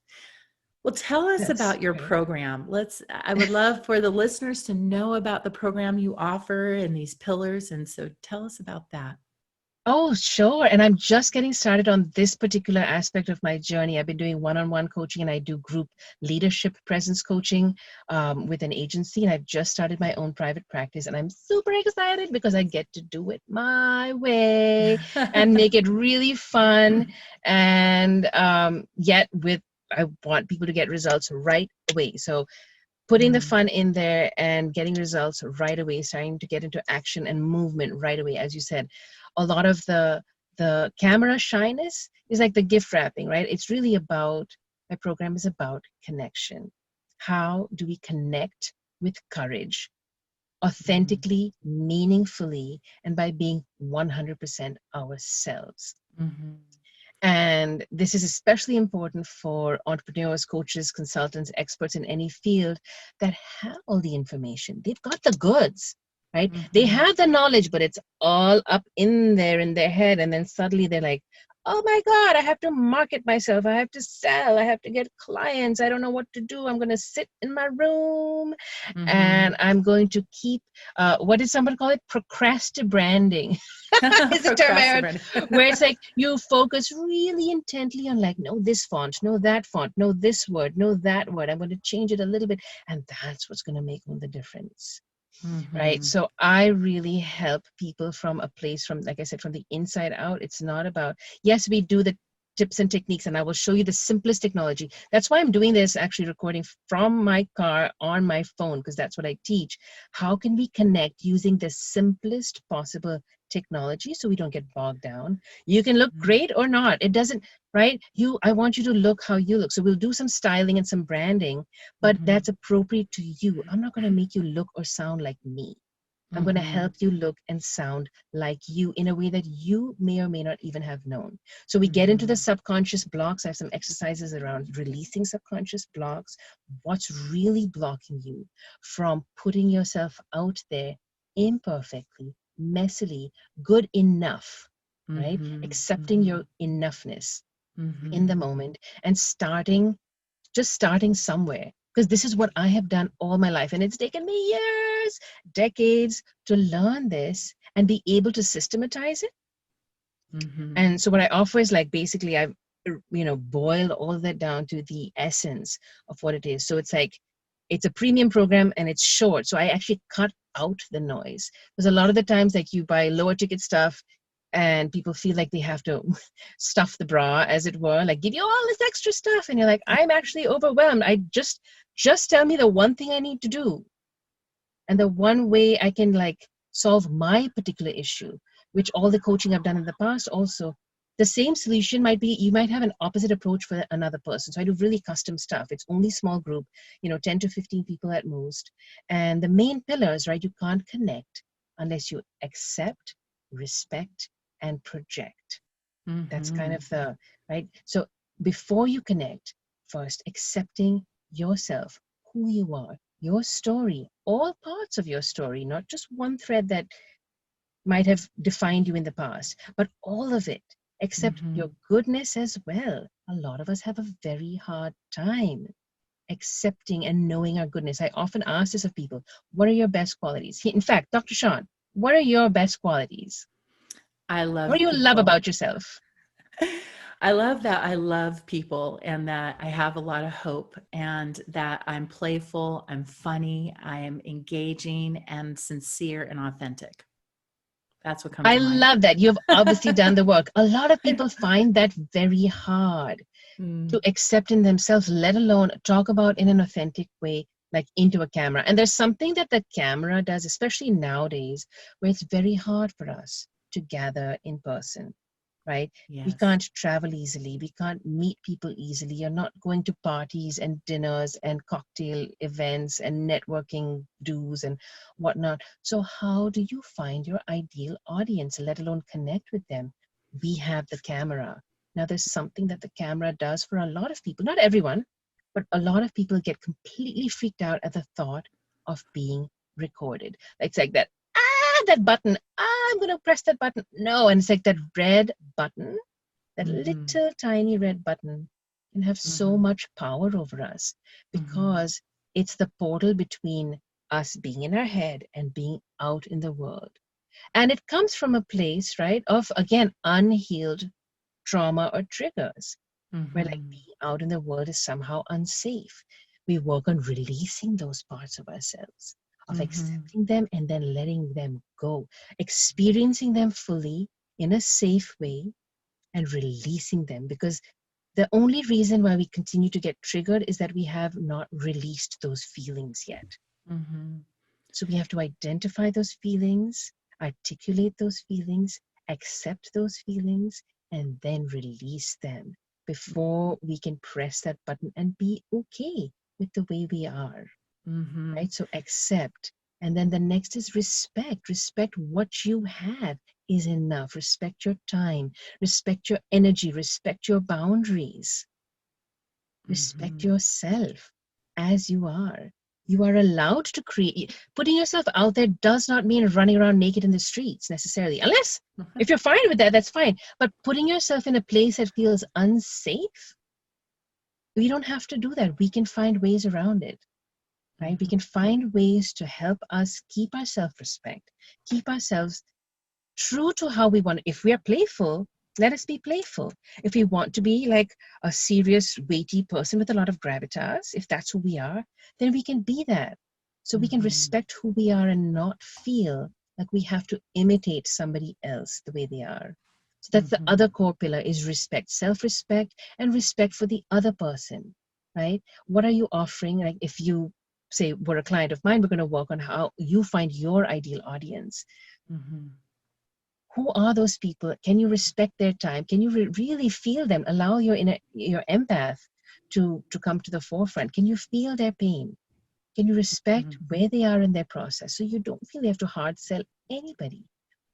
Well, tell us That's about your great. program. I would love for the listeners to know about the program you offer and these pillars. And so tell us about that. Oh, sure. And I'm just getting started on this particular aspect of my journey. I've been doing one-on-one coaching, and I do group leadership presence coaching with an agency. And I've just started my own private practice. And I'm super excited because I get to do it my way and make it really fun. And yet I want people to get results right away. So putting the Mm, fun in there and getting results right away, starting to get into action and movement right away. As you said, a lot of the camera shyness is like the gift wrapping, right? It's really about, my program is about connection. How do we connect with courage, mhm, authentically, meaningfully, and by being 100% ourselves? mhm, And this is especially important for entrepreneurs, coaches, consultants, experts in any field that have all the information. They've got the goods, right? They mhm, have the knowledge, but it's all up in there in their head. And then suddenly they're like, oh my God, I have to market myself. I have to sell. I have to get clients. I don't know what to do. I'm going to sit in my room and mhm. I'm going to keep, what did someone call it? Procrastinating. Is the term I heard, Procrastinate. where it's like you focus really intently on like, no, this font, no, that font, no, this word, no, that word. I'm going to change it a little bit. And that's what's going to make all the difference. Right. Mhm, So I really help people from a place, from, like I said, from the inside out. It's not about, yes, we do the tips and techniques, and I will show you the simplest technology. That's why I'm doing this, actually recording from my car on my phone, because that's what I teach. How can we connect using the simplest possible technology so we don't get bogged down? You can look mhm, great or not. It doesn't, right? I want you to look how you look. So we'll do some styling and some branding, but mhm, that's appropriate to you. I'm not going to make you look or sound like me. I'm going to help mhm, you look and sound like you in a way that you may or may not even have known. So we get into the mhm, subconscious blocks. I have some exercises around releasing subconscious blocks. What's really blocking you from putting yourself out there imperfectly, messily, good enough, right? Mm-hmm. Accepting Mm-hmm. your enoughness in Mm-hmm. the moment and just starting somewhere. Because this is what I have done all my life. And it's taken me years, decades to learn this and be able to systematize it. Mm-hmm. And so what I offer is like basically I've boiled all of that down to the essence of what it is. So it's like it's a premium program and it's short. So I actually cut out the noise. Because a lot of the times like you buy lower ticket stuff and people feel like they have to stuff the bra, as it were, like give you all this extra stuff. And you're like, I'm actually overwhelmed. I just tell me the one thing I need to do. And the one way I can like solve my particular issue, which all the coaching I've done in the past also, the same solution might be, you might have an opposite approach for another person. So I do really custom stuff. It's only small group, 10 to 15 people at most. And the main pillars, right? You can't connect unless you accept, respect, and project. That's kind Mm-hmm. of the, right? So before you connect, first accepting yourself, who you are, your story, all parts of your story, not just one thread that might have defined you in the past, but all of it. Accept Mm-hmm. your goodness as well. A lot of us have a very hard time accepting and knowing our goodness. I often ask this of people, what are your best qualities? In fact, Dr. Sean, what are your best qualities? I What love do you love people. about yourself? I love that I love people and that I have a lot of hope and that I'm playful, I'm funny, I am engaging and sincere and authentic. That's what comes I to mind. love that. You've obviously done the work. A lot of people find that very hard Mm, to accept in themselves, let alone talk about in an authentic way, like into a camera. And there's something that the camera does, especially nowadays, where it's very hard for us to gather in person, right? We yes. can't travel easily. We can't meet people easily. You're not going to parties and dinners and cocktail events and networking do's and whatnot. So, how do you find your ideal audience, let alone connect with them? We have the camera. Now, there's something that the camera does for a lot of people, not everyone, but a lot of people get completely freaked out at the thought of being recorded. It's like that button. I'm going to press that button. No, and it's like that red button, that Mm-hmm. little tiny red button can have so Mm-hmm. much power over us Mm-hmm. because it's the portal between us being in our head and being out in the world. And it comes from a place, right, of again, unhealed trauma or triggers where like Mm-hmm. being out in the world is somehow unsafe. We work on releasing those parts of ourselves, of Mm-hmm. accepting them and then letting them go, experiencing them fully in a safe way and releasing them, because the only reason why we continue to get triggered is that we have not released those feelings yet. Mm-hmm. So we have to identify those feelings, articulate those feelings, accept those feelings, and then release them before we can press that button and be okay with the way we are, Mm-hmm. right? So accept. And then the next is respect. Respect what you have is enough. Respect your time, respect your energy, respect your boundaries, respect Mm-hmm. yourself as you are. You are allowed to create. Putting yourself out there does not mean running around naked in the streets necessarily, unless if you're fine with that, that's fine. But putting yourself in a place that feels unsafe, we don't have to do that. We can find ways around it, right? We Mm-hmm. can find ways to help us keep our self-respect, keep ourselves true to how we want. If we are playful, let us be playful. If we want to be like a serious, weighty person with a lot of gravitas, if that's who we are, then we can be that. So we can Mm-hmm. respect who we are and not feel like we have to imitate somebody else the way they are. So that's the Mm-hmm. other core pillar is respect, self-respect and respect for the other person, right? What are you offering? Like if you say we're a client of mine, we're going to work on how you find your ideal audience. Mm-hmm. Who are those people? Can you respect their time? Can you really feel them? Allow your empath to come to the forefront. Can you feel their pain? Can you respect where they are in their process so you don't feel you have to hard sell anybody?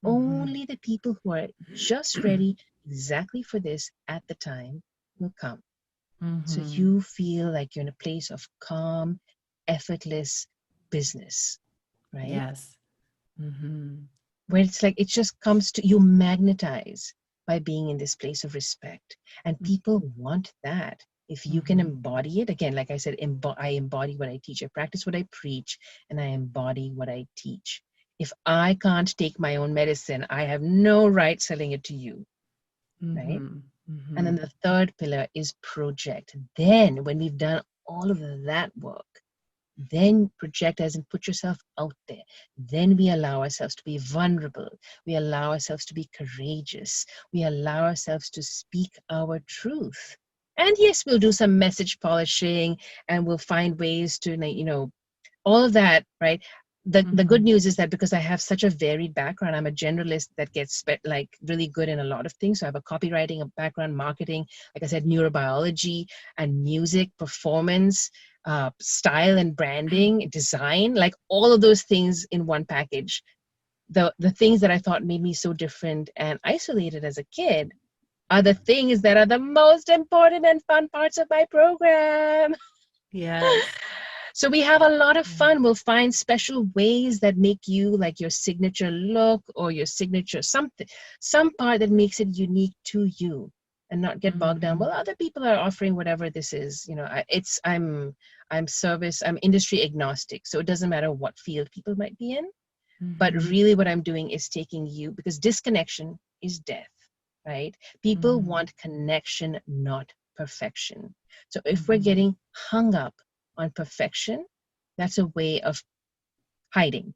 Mm-hmm. Only the people who are just ready exactly for this at the time will come. So Mm-hmm. you feel like you're in a place of calm, effortless business, right? Yes. Mm-hmm. where it's like it just comes to you, magnetize by being in this place of respect. And people want that. If you can Mm-hmm. embody it, again, like I said, I embody what I teach. I practice what I preach, and I embody what I teach. If I can't take my own medicine, I have no right selling it to you, right? Mm-hmm. And then Mm-hmm. the third pillar is project. Then, when we've done all of that work, then project as in put yourself out there. Then we allow ourselves to be vulnerable. We allow ourselves to be courageous. We allow ourselves to speak our truth. And yes, we'll do some message polishing, and we'll find ways to, all of that, right? The good Mm-hmm. news is that because I have such a varied background, I'm a generalist that gets like really good in a lot of things. So I have a copywriting, a background, marketing, like I said, neurobiology and music, performance, style and branding, design, like all of those things in one package. The things that I thought made me so different and isolated as a kid are the things that are the most important and fun parts of my program. Yes. So we have a lot of Yeah. fun. We'll find special ways that make you like your signature look or your signature something, some part that makes it unique to you, and not get bogged down. Mm-hmm. Well, other people are offering whatever this is. I'm industry agnostic, so it doesn't matter what field people might be in. But Mm-hmm. really, what I'm doing is taking you, because disconnection is death, right? People Mm-hmm. want connection, not perfection. So if we're Mm-hmm. getting hung up on perfection, that's a way of hiding,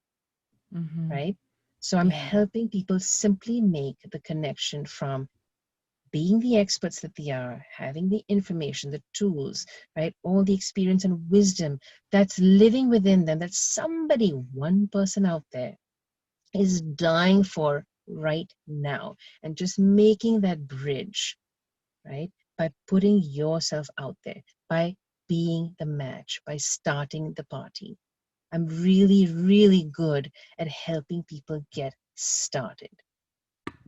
Mm-hmm. right? So I'm Yeah. helping people simply make the connection from being the experts that they are, having the information, the tools, right? All the experience and wisdom that's living within them, that somebody, one person out there, is dying for right now. And just making that bridge, right? By putting yourself out there, by being the match, by starting the party. I'm really, really good at helping people get started.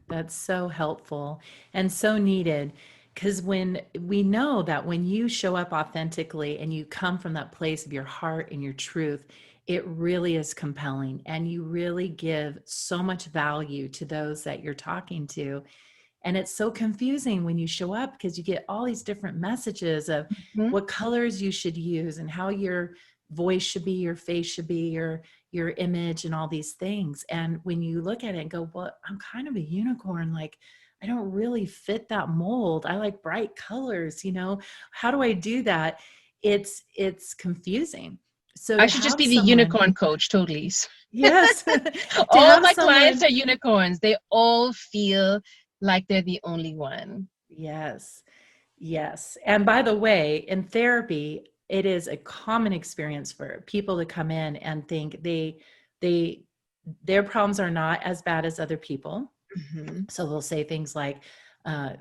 That's so helpful and so needed, because when we know that when you show up authentically and you come from that place of your heart and your truth, it really is compelling and you really give so much value to those that you're talking to. And it's so confusing when you show up because you get all these different messages of Mhm. what colors you should use and how your voice should be, your face should be, your image and all these things. And when you look at it and go, well, I'm kind of a unicorn, like I don't really fit that mold. I like bright colors, how do I do that? It's confusing. So I to should just have be the someone, unicorn coach, totally. yes, to All have my clients someone, are unicorns. They all feel like they're the only one. yes. Yes. And by the way, in therapy, it is a common experience for people to come in and think they their problems are not as bad as other people. Mhm. So they'll say things like, uh,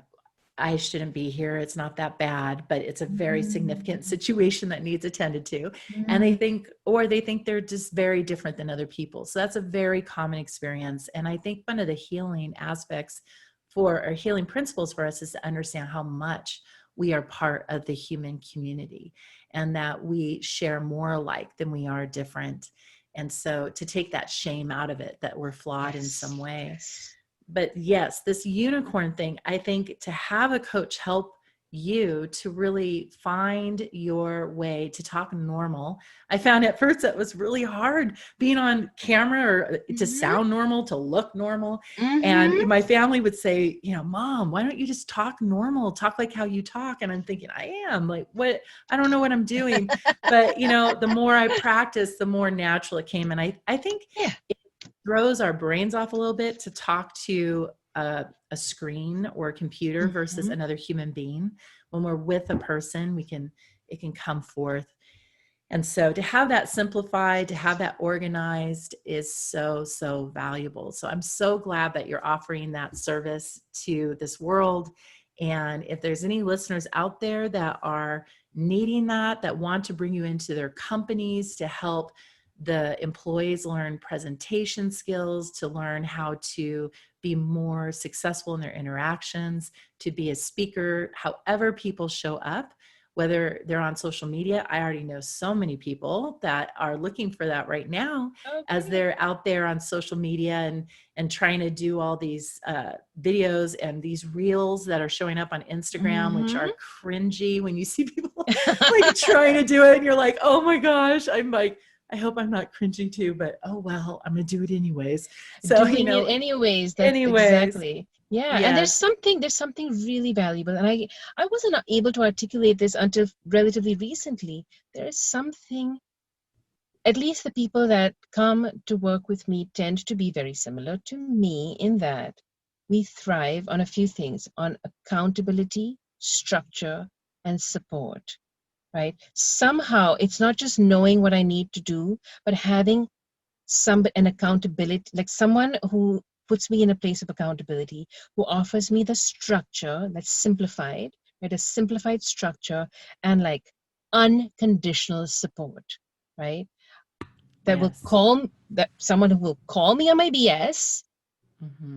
I shouldn't be here. It's not that bad, but it's a very significant Mhm. situation that needs attended to. And Mhm. they think they're just very different than other people. So that's a very common experience. And I think one of the healing aspects for, or healing principles for us, is to understand how much we are part of the human community and that we share more alike than we are different. And so to take that shame out of it, that we're flawed in some Yes, way. yes. But yes, this unicorn thing, I think to have a coach help you to really find your way to talk normal. I found at first that was really hard being on camera, or to Mhm. sound normal, to look normal. And Mhm. my family would say, Mom, why don't you just talk normal? Talk like how you talk. And I'm thinking, I am like, what? I don't know what I'm doing. But, the more I practiced, the more natural it came. And I think Yeah. throws our brains off a little bit to talk to a screen or a computer versus Mhm. another human being. When we're with a person, it can come forth. And so to have that simplified, to have that organized is so, so valuable. So I'm so glad that you're offering that service to this world. And if there's any listeners out there that are needing that want to bring you into their companies to help the employees learn presentation skills, to learn how to be more successful in their interactions, to be a speaker, however people show up, whether they're on social media. I already know so many people that are looking for that right now as they're out there on social media and trying to do all these videos and these reels that are showing up on Instagram, which are cringy when you see people like trying to do it and you're like, oh my gosh, I'm like, I hope I'm not cringy too, but oh well, I'm gonna do it anyways. So Doing it anyways. That's exactly. Yeah. And there's something really valuable. And I wasn't able to articulate this until relatively recently. There is something, at least the people that come to work with me tend to be very similar to me in that we thrive on a few things, on accountability, structure, and support. Right? Somehow it's not just knowing what I need to do, but having an accountability, like someone who puts me in a place of accountability, who offers me the structure that's simplified, right? A simplified structure and like unconditional support, right? That will someone who will call me on my BS,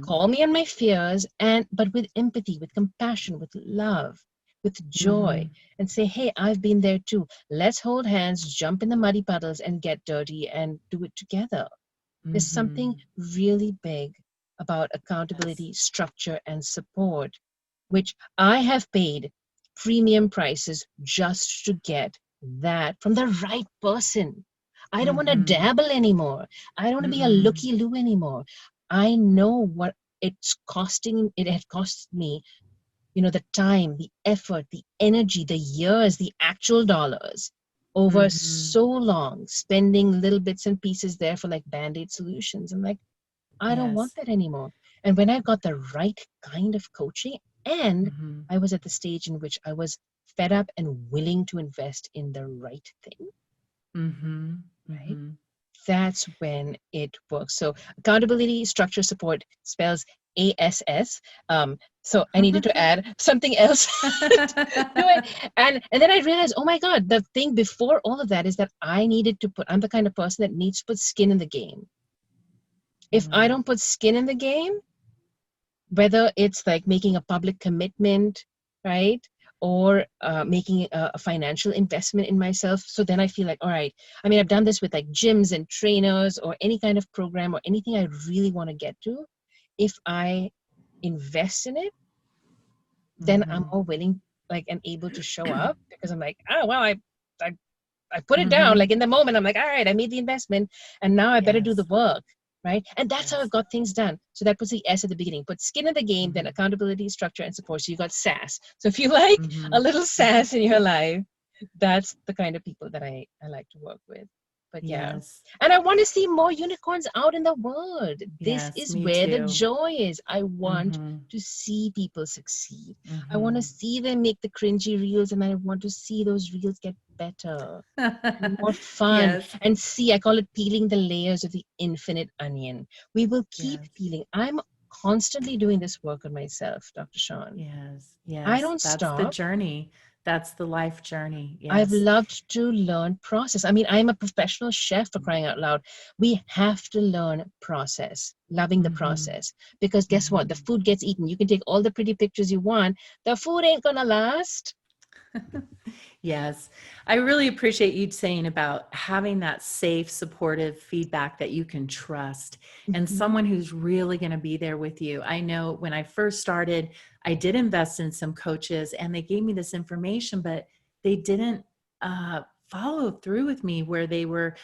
call me on my fears, but with empathy, with compassion, with love, with joy, and say, hey, I've been there too. Let's hold hands, jump in the muddy puddles and get dirty and do it together. There's something really big about accountability, structure, and support, which I have paid premium prices just to get that from the right person. I don't want to dabble anymore. I don't want to be a looky-loo anymore. I know what it's costing. It had cost me, the time, the effort, the energy, the years, the actual dollars over so long, spending little bits and pieces there for like Band-Aid solutions. I'm like, I don't want that anymore. And when I got the right kind of coaching, and I was at the stage in which I was fed up and willing to invest in the right thing, right? That's when it works. So accountability, structure, support spells ASS. So I needed to add something else to it. And then I realized, oh my God, the thing before all of that is that I'm the kind of person that needs to put skin in the game. If I don't put skin in the game, whether it's like making a public commitment, right? Or making a financial investment in myself. So then I feel like, all right, I mean, I've done this with like gyms and trainers or any kind of program or anything I really want to get to. If I invest in it, then I'm more willing, like, and able to show up because I'm like, oh, well, I put it down. Like in the moment, I'm like, all right, I made the investment and now I better do the work. Right? And that's how I've got things done. So that was the S at the beginning. Put skin in the game, then accountability, structure, and support. So you got sass. So if you like a little sass in your life, that's the kind of people that I like to work with. But yeah. And I want to see more unicorns out in the world. This is where the joy is. I want to see people succeed. I want to see them make the cringy reels, and I want to see those reels get better and more fun. And see, I call it peeling the layers of the infinite onion. We will keep peeling. I'm constantly doing this work on myself, Dr. Sean. I don't stop. That's the journey. That's the life journey. I've loved to learn process. I mean, I'm a professional chef, for crying out loud. We have to learn process, loving the process. Because guess what? The food gets eaten. You can take all the pretty pictures you want. The food ain't gonna last. Yes. I really appreciate you saying about having that safe, supportive feedback that you can trust and someone who's really going to be there with you. I know when I first started, I did invest in some coaches and they gave me this information, but they didn't follow through with me where they were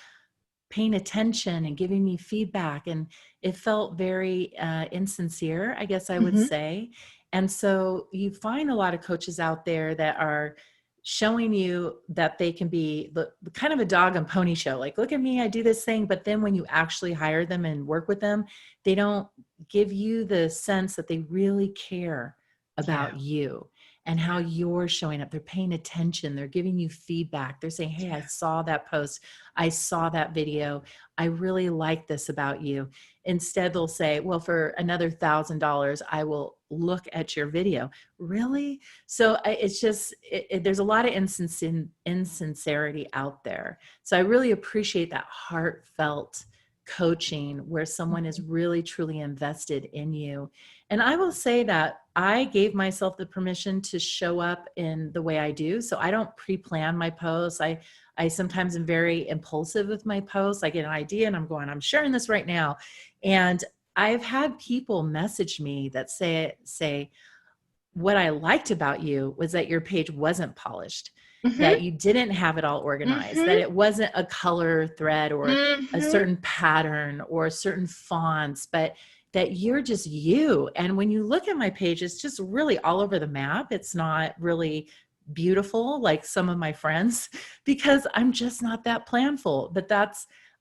paying attention and giving me feedback. And it felt very insincere, I guess I would say. And so you find a lot of coaches out there that are showing you that they can be kind of a dog and pony show. Like, look at me, I do this thing. But then when you actually hire them and work with them, they don't give you the sense that they really care about you and how you're showing up. They're paying attention. They're giving you feedback. They're saying, hey, I saw that post. I saw that video. I really like this about you. Instead, they'll say, well, for another $1,000, I will look at your video. Really? So it's just, there's a lot of insincerity out there. So I really appreciate that heartfelt coaching where someone is really truly invested in you. And I will say that I gave myself the permission to show up in the way I do. So I don't pre-plan my posts. I sometimes am very impulsive with my posts. I get an idea and I'm sharing this right now. And I've had people message me that say, what I liked about you was that your page wasn't polished, that you didn't have it all organized, that it wasn't a color thread or a certain pattern or certain fonts, but that you're just you. And when you look at my page, it's just really all over the map. It's not really beautiful like some of my friends because I'm just not that planful, but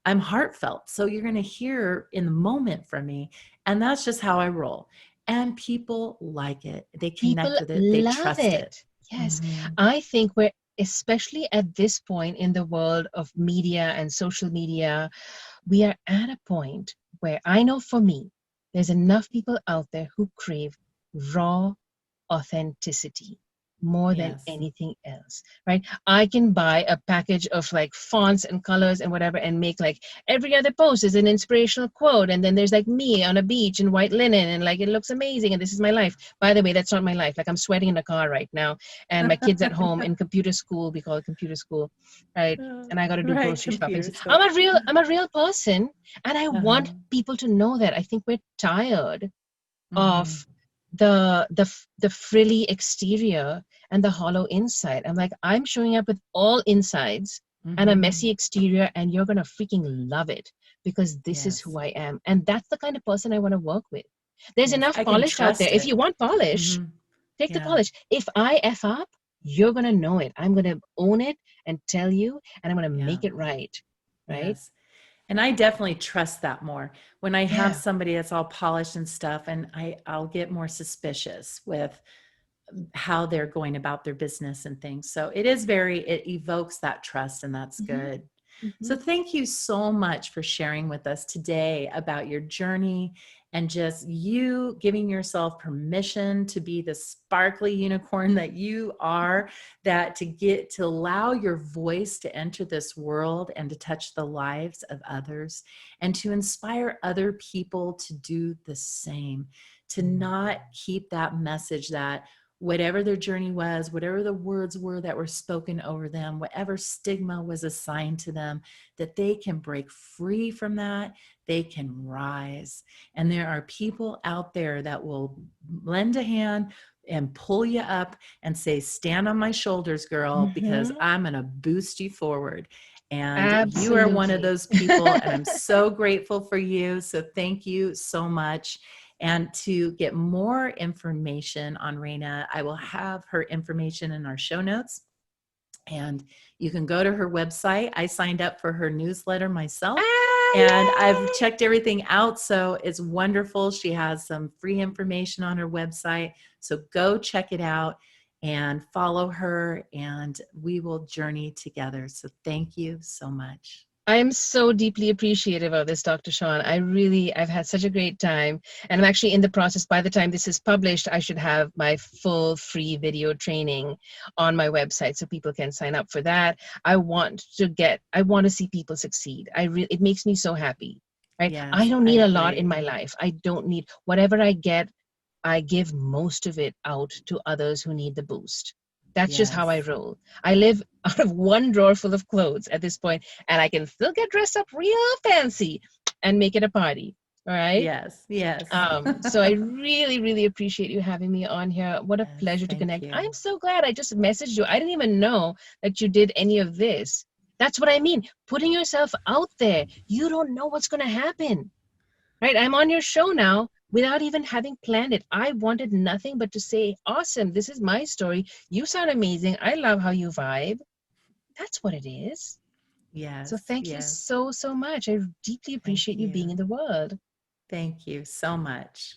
I'm heartfelt. So you're going to hear in the moment from me. And that's just how I roll. And people like it. They connect with it. They trust it. Yes. I think we're, especially at this point in the world of media and social media, we are at a point where I know for me, there's enough people out there who crave raw authenticity more than anything else, right? I can buy a package of like fonts and colors and whatever and make like every other post is an inspirational quote. And then there's like me on a beach in white linen and like it looks amazing and this is my life. By the way, that's not my life. Like I'm sweating in the car right now and my kids at home in computer school, we call it computer school, right? And I got to do grocery shopping. I'm a real person and I want people to know that. I think we're tired of the frilly exterior and the hollow inside. I'm like, I'm showing up with all insides and a messy exterior, and you're gonna freaking love it because this is who I am. And that's the kind of person I want to work with. There's enough polish out there. If you want polish, take the polish. If I F up, you're gonna know it. I'm gonna own it and tell you, and I'm gonna make it right. Right. Yes. And I definitely trust that more when I have somebody that's all polished and stuff, and I'll get more suspicious with how they're going about their business and things. So it evokes that trust, and that's good. So thank you so much for sharing with us today about your journey and just you giving yourself permission to be the sparkly unicorn that you are, that to allow your voice to enter this world and to touch the lives of others and to inspire other people to do the same, to not keep that message that whatever their journey was, whatever the words were that were spoken over them, whatever stigma was assigned to them, that they can break free from that, they can rise. And there are people out there that will lend a hand and pull you up and say, stand on my shoulders, girl, because I'm going to boost you forward. And you are one of those people, and I'm so grateful for you. So thank you so much. And to get more information on Rayna, I will have her information in our show notes. And you can go to her website. I signed up for her newsletter myself, and I've checked everything out. So it's wonderful. She has some free information on her website. So go check it out and follow her, and we will journey together. So thank you so much. I'm so deeply appreciative of this, Dr. Sean. I've had such a great time. And I'm actually in the process, by the time this is published, I should have my full free video training on my website so people can sign up for that. I want to see people succeed. It makes me so happy, right? Yes, I don't need a lot in my life. I don't need whatever I get. I give most of it out to others who need the boost. That's just how I roll. I live out of one drawer full of clothes at this point, and I can still get dressed up real fancy and make it a party. All right? Yes. So I really, really appreciate you having me on here. What a pleasure to connect. I'm so glad I just messaged you. I didn't even know that you did any of this. That's what I mean. Putting yourself out there. You don't know what's going to happen. Right? I'm on your show now without even having planned it. I wanted nothing but to say, awesome, this is my story. You sound amazing. I love how you vibe. That's what it is. Yes. So thank you so, so much. I deeply appreciate you being in the world. Thank you so much.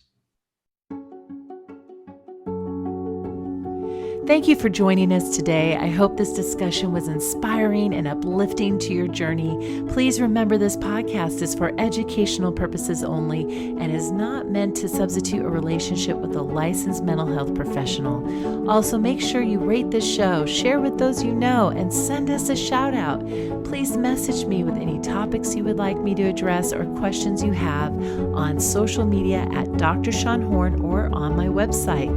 Thank you for joining us today. I hope this discussion was inspiring and uplifting to your journey. Please remember this podcast is for educational purposes only and is not meant to substitute a relationship with a licensed mental health professional. Also, make sure you rate this show, share with those you know, and send us a shout out. Please message me with any topics you would like me to address or questions you have on social media at Dr. Sean Horn or on my website.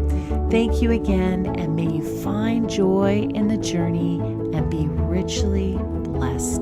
Thank you again, and may you find joy in the journey and be richly blessed.